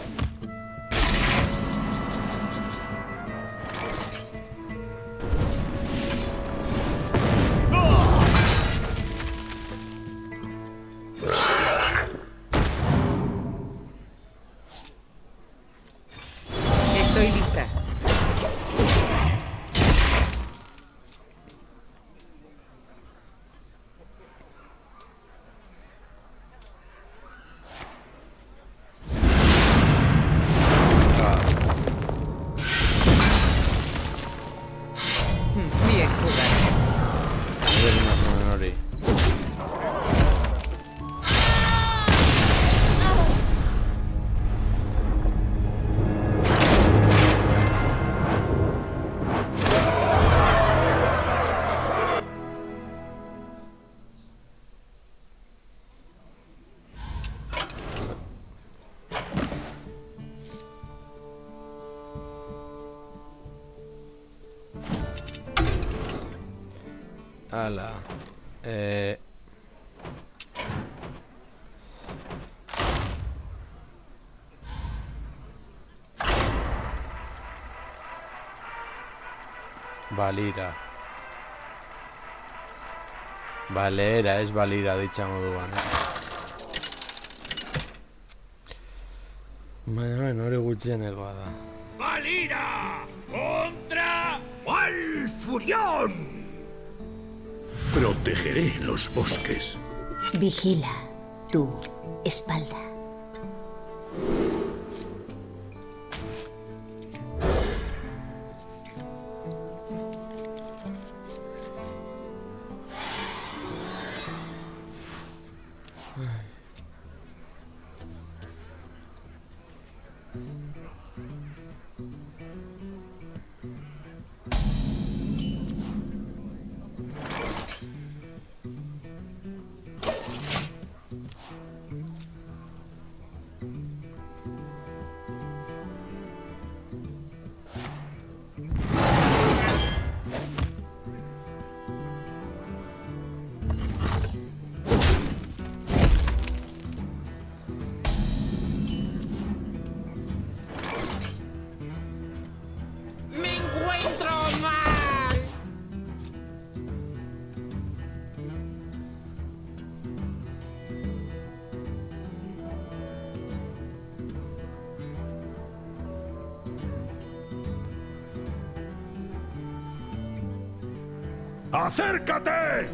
Estoy lista. Bien jugado. Bien, Nori. Ala. Balira. Balera, ez balira ditza moduan, Baina, hori gutxieneko da. ¡Valira! ¡Contra Malfurión! Protegeré los bosques. Vigila tu espalda. ¡Acércate!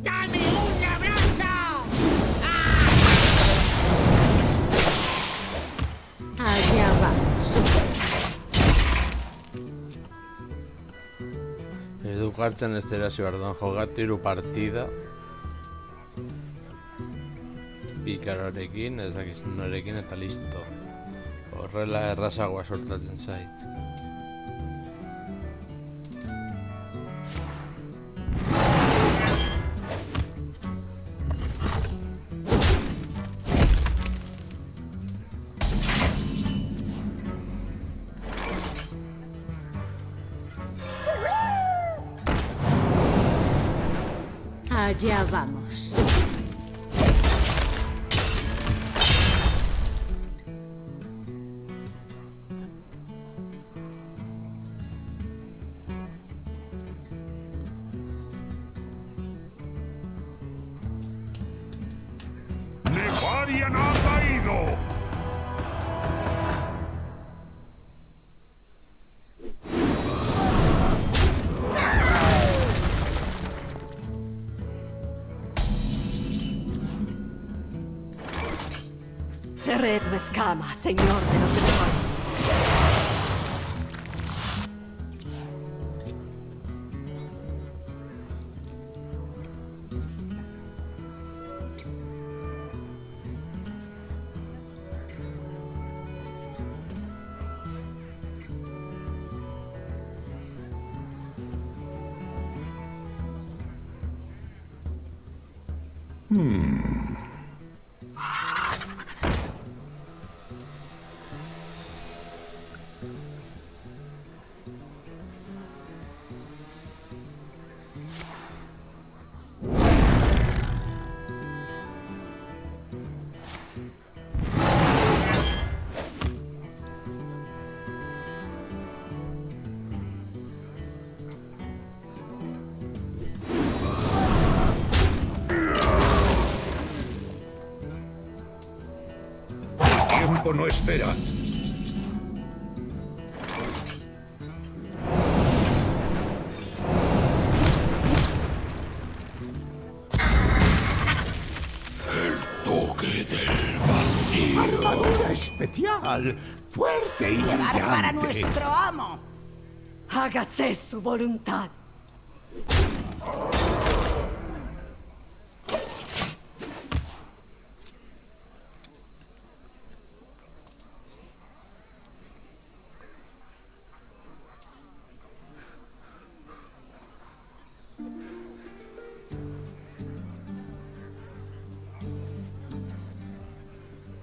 ¡Dame un abrazo! Allá vamos. Edukartzen ez dira zibarduan jogatu 3 partida Pikarorekin, ez dakiz norekin eta listo. Horrela errazagoa sortatzen zait. Allá vamos. ¡Nefarian ha caído! Seré tu escama, señor de los dragones. El tiempo no espera. Toque del vacío. Armadura especial, fuerte y brillante. Para nuestro amo. Hágase su voluntad.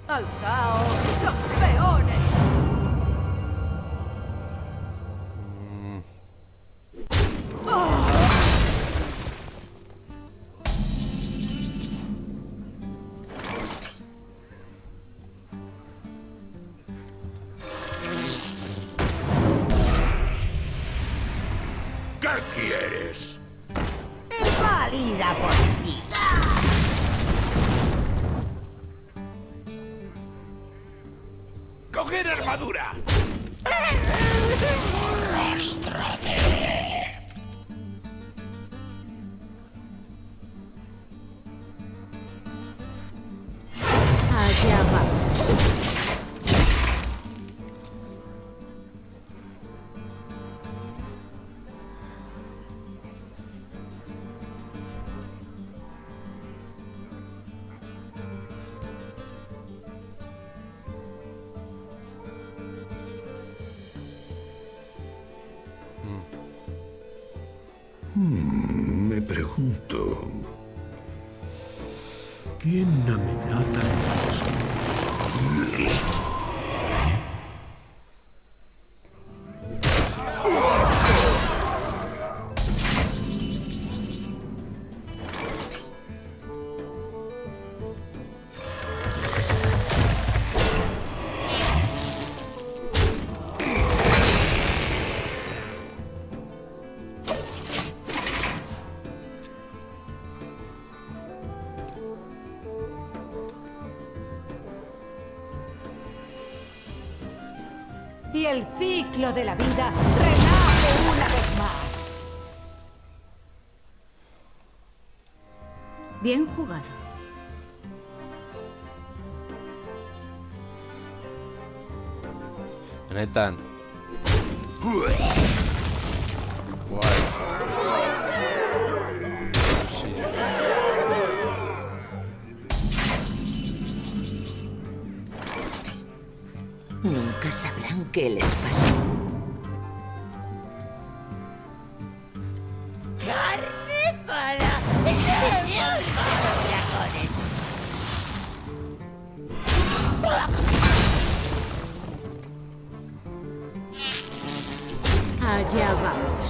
¡Alzaos, campeones! ¿Qué quieres? ¡Válida por ti! ¡Coger armadura! Arrástrate. Allá vamos. Me pregunto... ¿Quién amenaza a los hombres? Y el ciclo de la vida renace una vez más. Bien jugado. Benetan. Nunca sabrán qué les pasó. ¡Carne para el dragones! Allá vamos.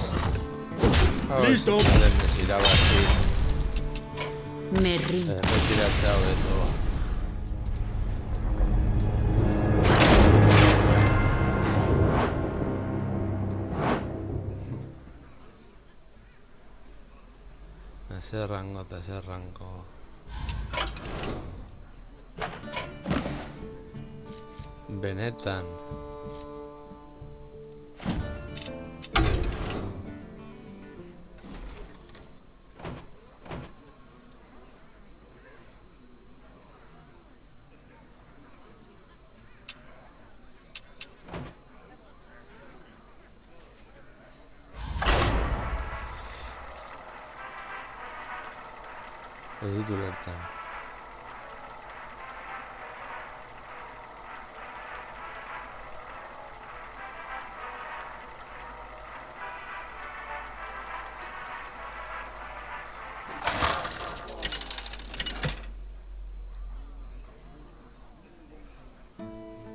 ¡Listo! Necesitaba así. Me rindo. Retirar chao de todo. Ese rango, ese rango. Benetan. Ez dut ulertzen.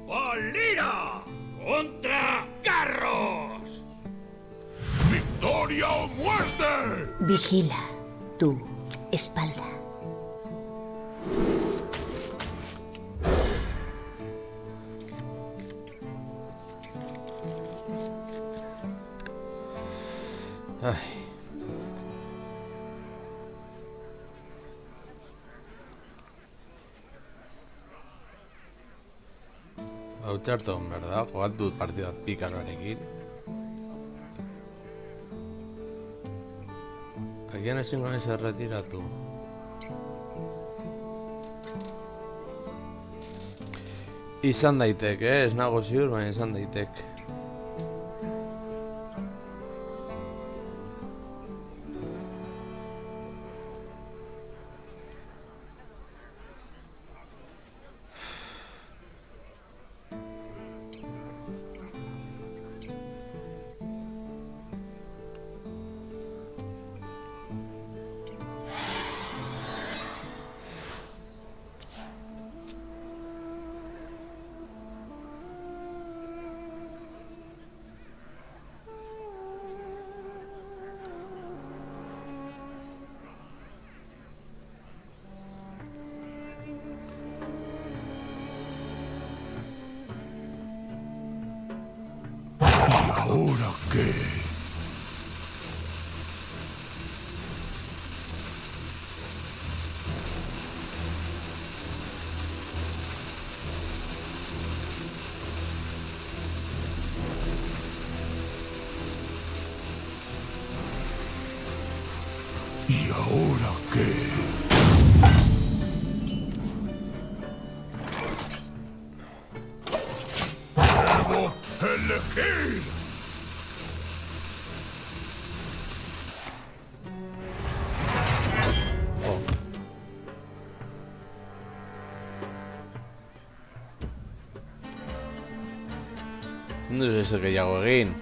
¡Valira! ¡Contra Garros! ¡Victoria o muerte! Vigila tu espalda. Ai. Hau txarton, berda? Jogatu dut partida pikaroarekin. Agian ezingo naiz erretiratu. Izan daiteke, ez nago ziur, baina izan daiteke. ¿Ahora qué? ¿Y ahora qué? ¡Debo elegir! Ondo ez ez gehiago egin.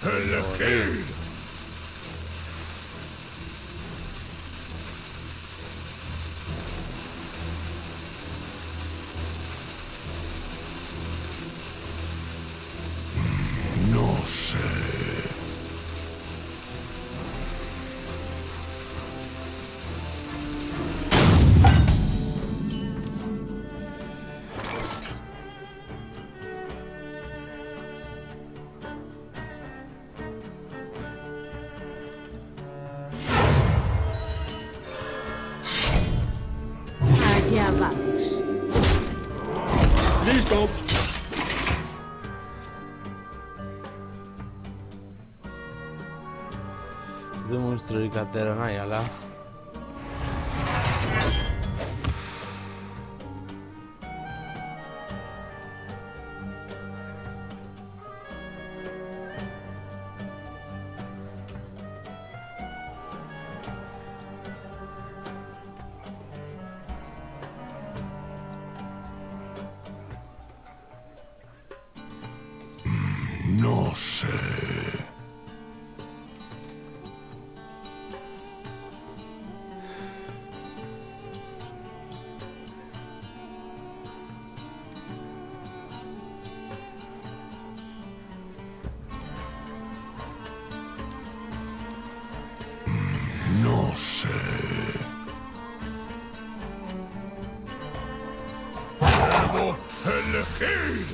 Elegir. No sé. Allá vamos. ¡Listo! Du monstruorik atera nahi, ala. No sé. No sé. ¡Debo elegir!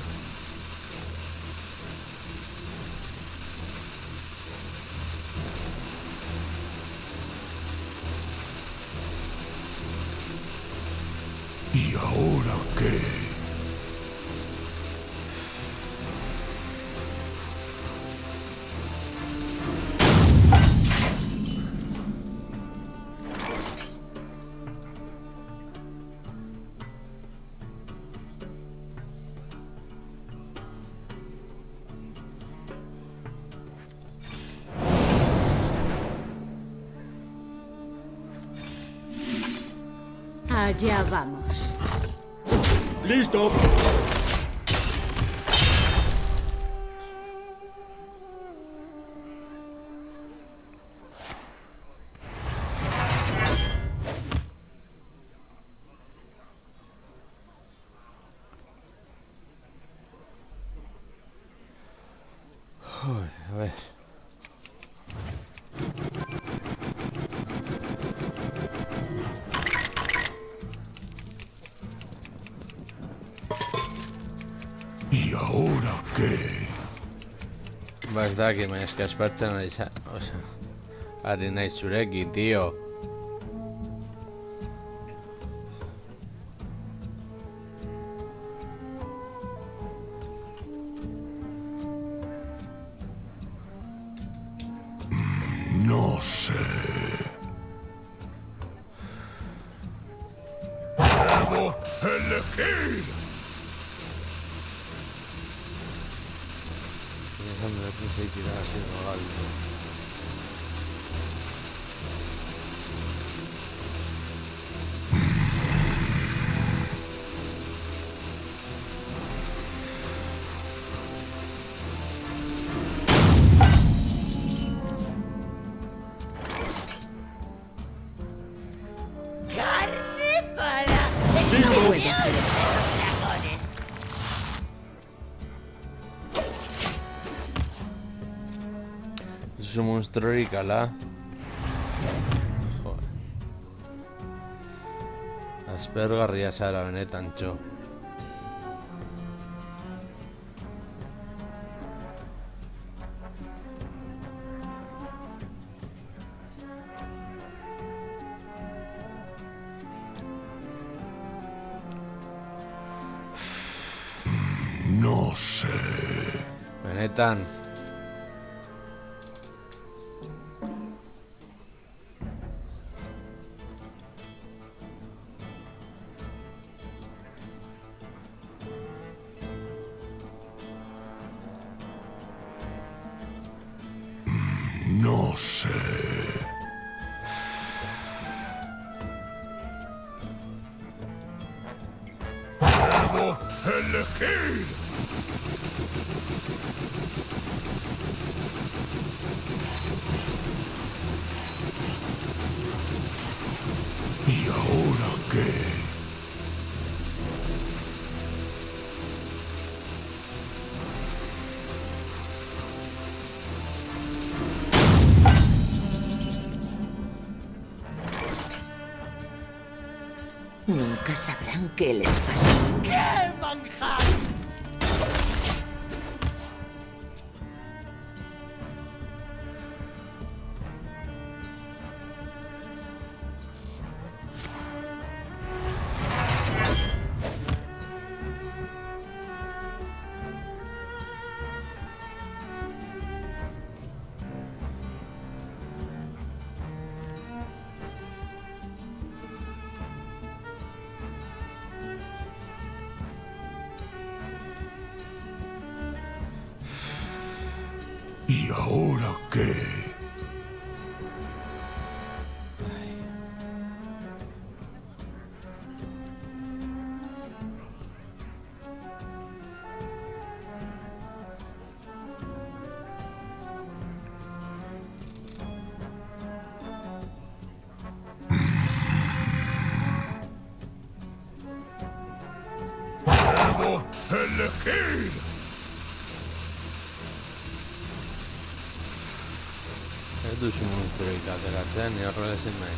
¿Y ahora qué? Allá vamos. ¡Listo! Uy, a ver. ¿Y ahora qué? Bazdaki, me escaspartzen ari za... Osa... Ari nahi zurekin, tío. No sé. ¡Debo elegir! Déjame ver si se tira así o algo. ¡Carne para! No puedo hacer eso. ¡Dragones! Ez un monstruorik, ala? Joder. Aspergarria zara benetan, txo. No sé. Benetan. No sé. ¡Debo elegir! ¿Y ahora qué? Nunca sabrán qué les pasó. ¡Qué manjar! ¿Y ahora qué? ¡Debo elegir! Ez duzu monstruorik ateratzen, ni horrela ezin nahi.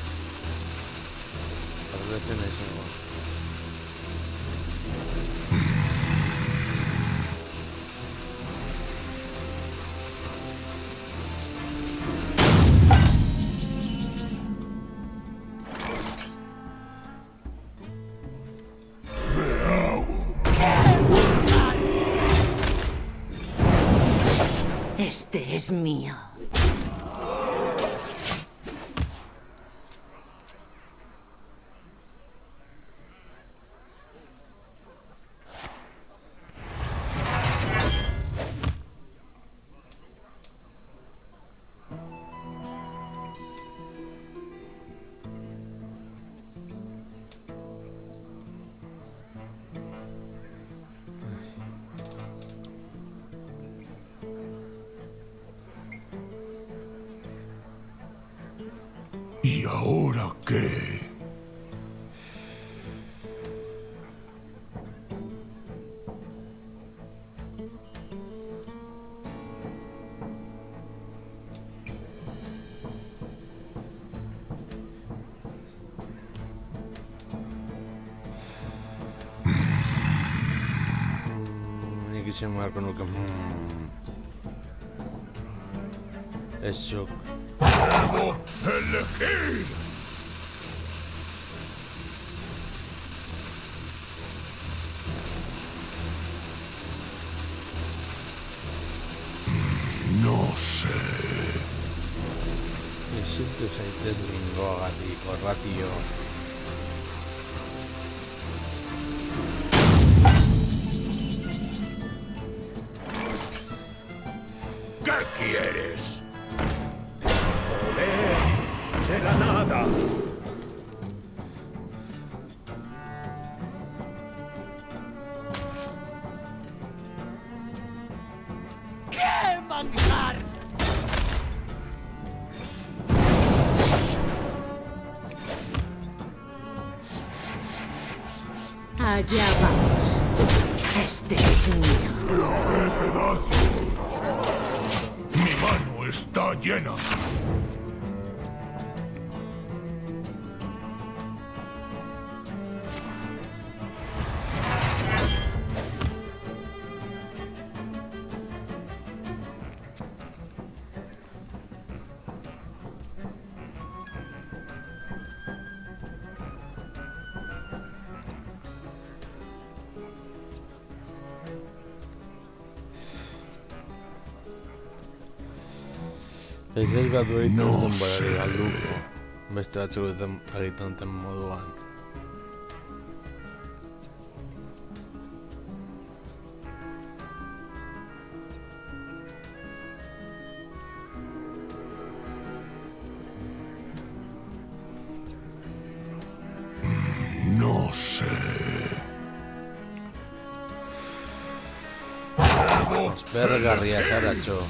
Horrela ezin nahi zengo. Este es mío. ¿Y ahora qué? Nik izan beharko nuke. Ez zuk. ¡Debo elegir! No sé. Isiltu zaitez lingoagatik, orratio. ¿Qué quieres? Poder de la nada. ¡Qué manjar! Allá vamos. Este es mío. ¡Te haré pedazos! Mi mano está llena. Ez bat egiten denborari galduko. Beste batzuk egiten duten moduan. No sé. Aspergarria zara, txo.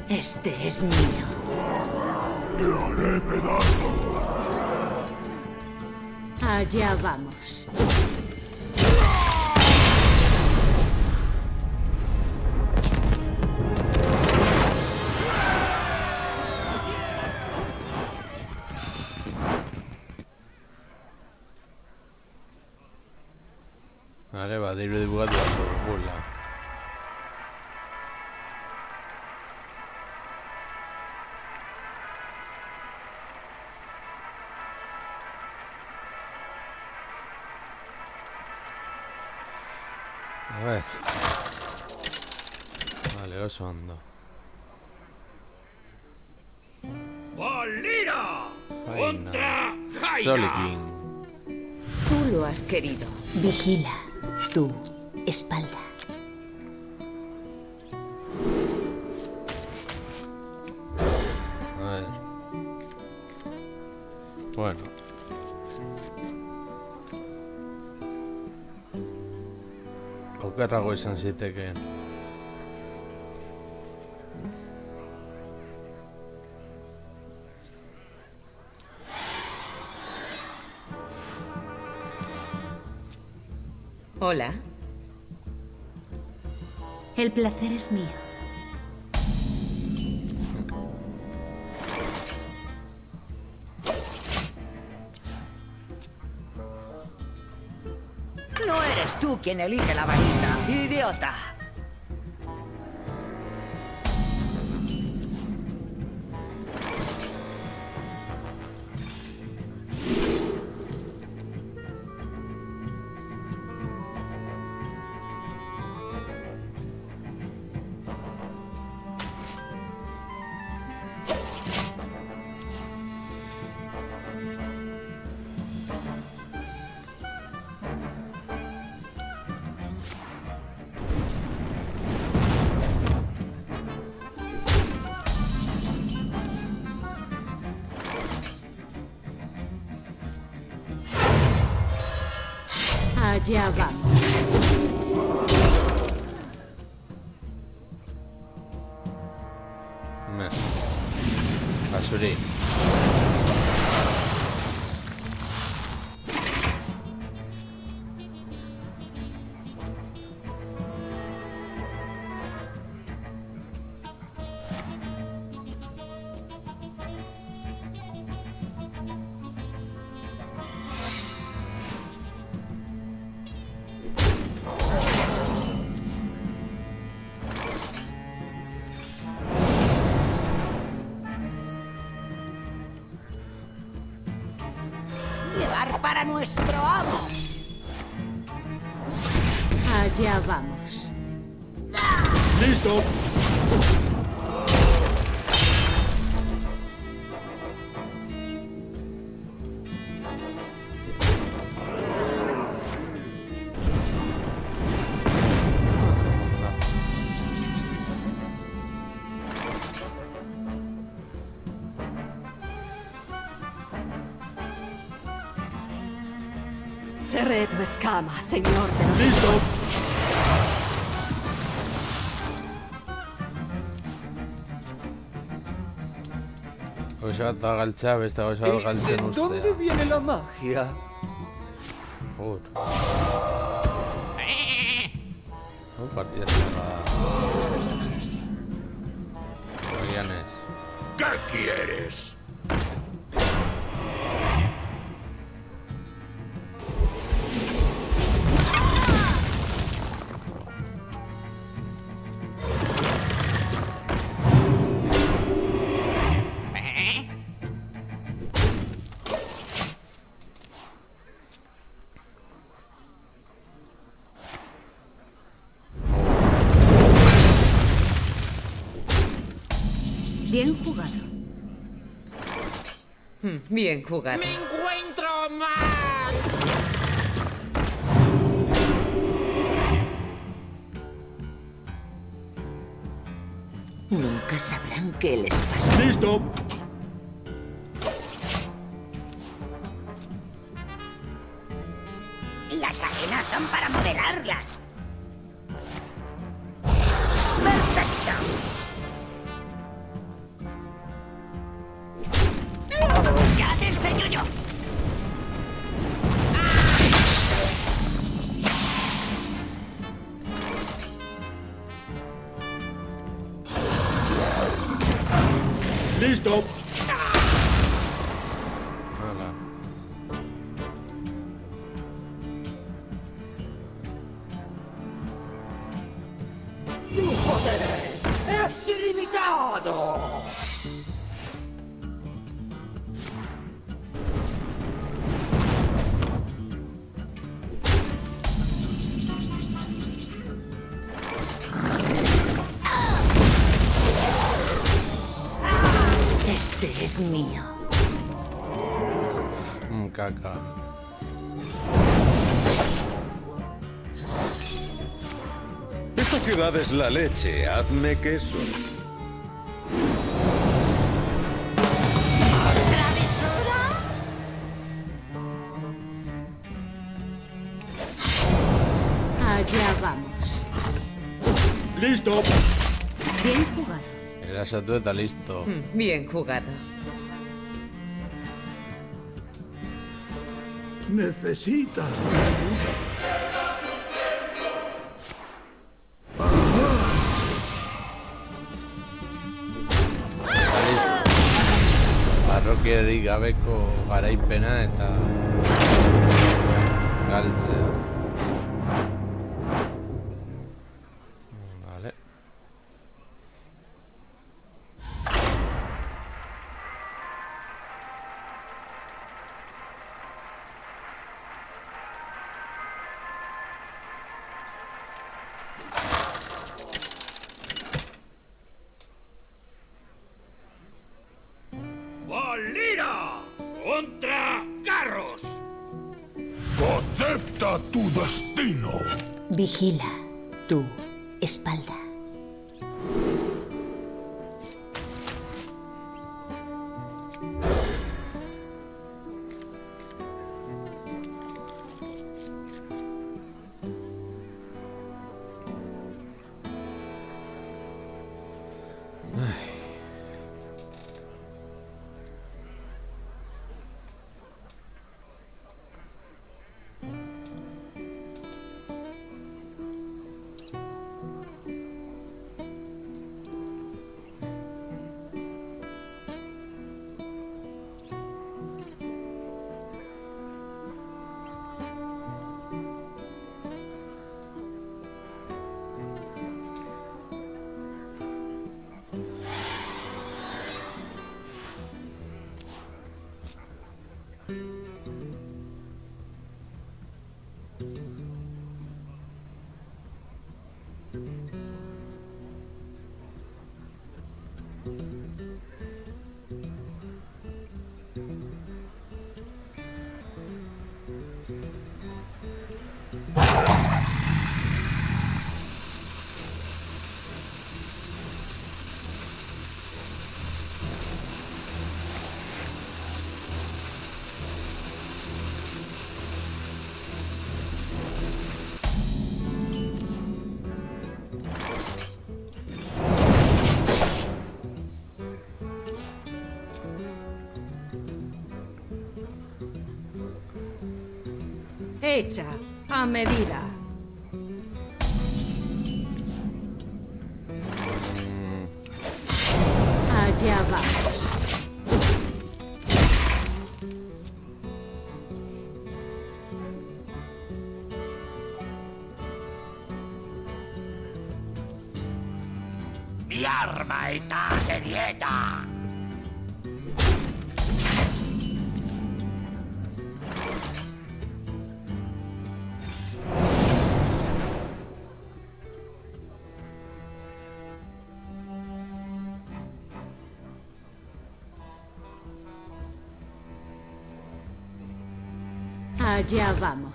Este es mío. Te haré pedazos. Allá vamos. Vale, dirudi bukatu bat dugula. A ver. Vale, oso ondo. ¡Valira! ¡Contra Jaina! Solikin. Tú lo has querido. Vigila tu espalda. A ver. Bueno. Okerrago izan zitekeen. Hola. El placer es mío. No eres tú quien elige la varita, idiota. Allá vamos. Basuri. Llevar para nuestro amo. Allá vamos. ¡Listo! Seret Meskama, señor de los ¡Listo! Gauza bat galtzea, beste gauza bat galtzen ¿De ustea. dónde viene la magia? Ur. Partida cerrada. Guardianes. ¿Qué quieres? Bien jugado. Bien jugado. encuentro mal! Nunca sabrán qué les pasa. ¡Listo! Las arenas son para modelarlas. ¡Ya te enseño yo! ¡Listo! Hala. ¡Es ilimitado! Este es mío. Caca. Esta ciudad es la leche. Hazme queso. Allá vamos. ¡Listo! Bien jugado. Erasatu eta listo. Bien jugado. Necesitas. Parrokiarik gabeko garaipena eta galtzea. Vale. ¡Valira! ¡Contra Garros! ¡Acepta tu destino! Vigila tu espalda. Hecha a medida. Allá vamos. Mi arma está sedienta. Allá vamos.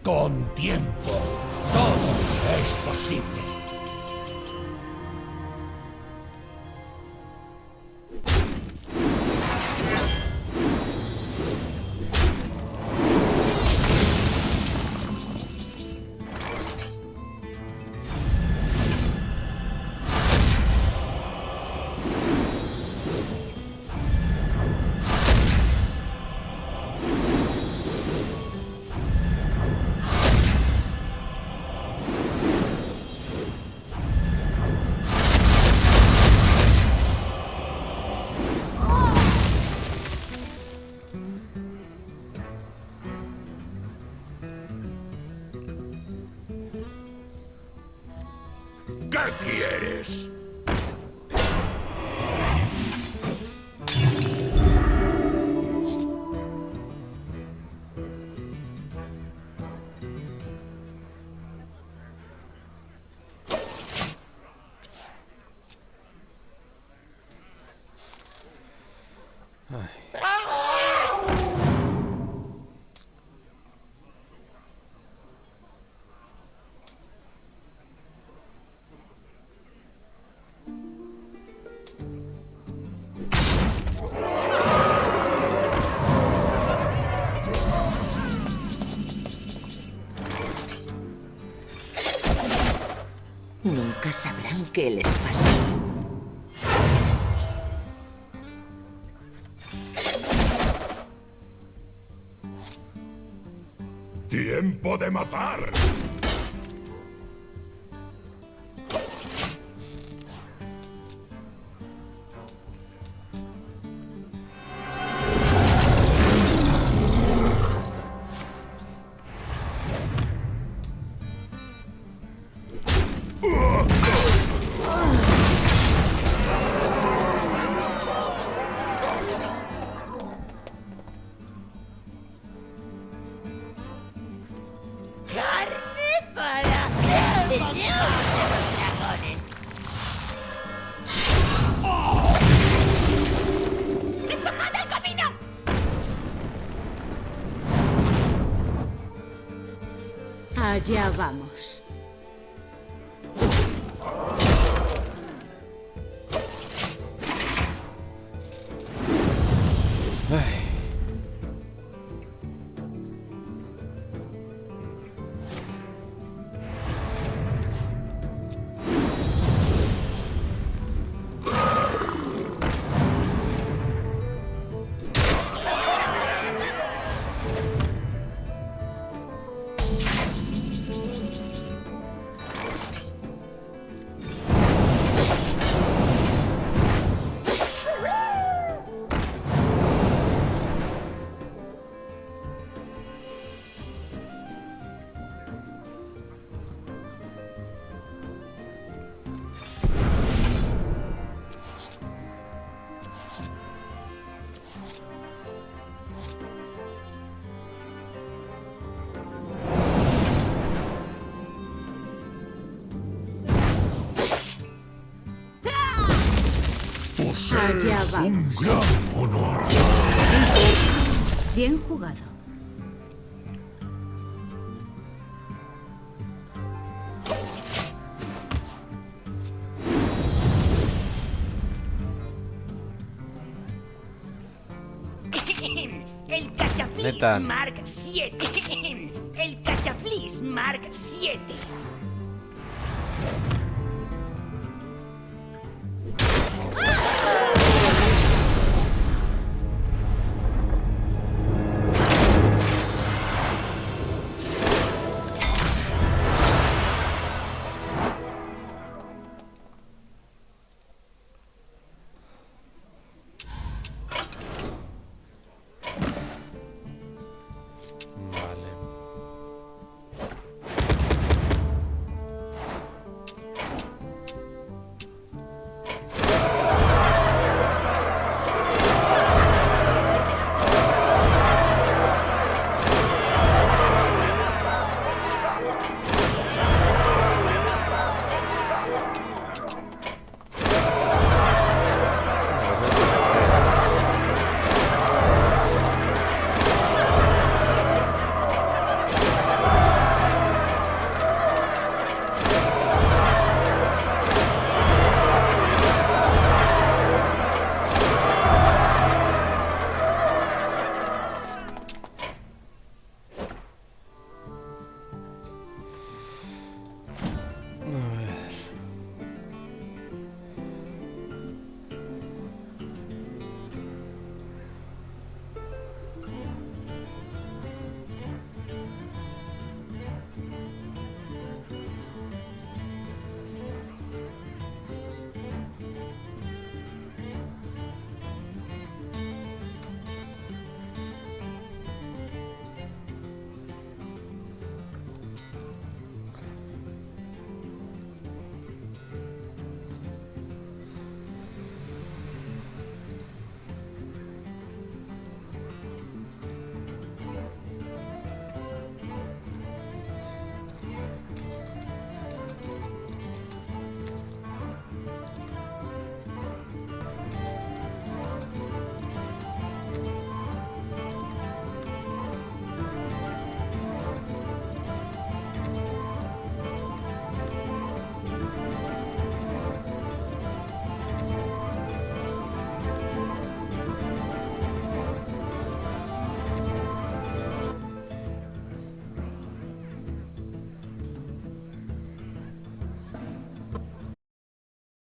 Con tiempo, todo es posible. ¿Qué quieres? Nunca sabrán qué les pasa. ¡Tiempo de matar! Allá vamos. Ay. Allá vamos. Un gran honor. Bien jugado. El Cachaflis Neta. Mark 7. El Cachaflis Mark 7.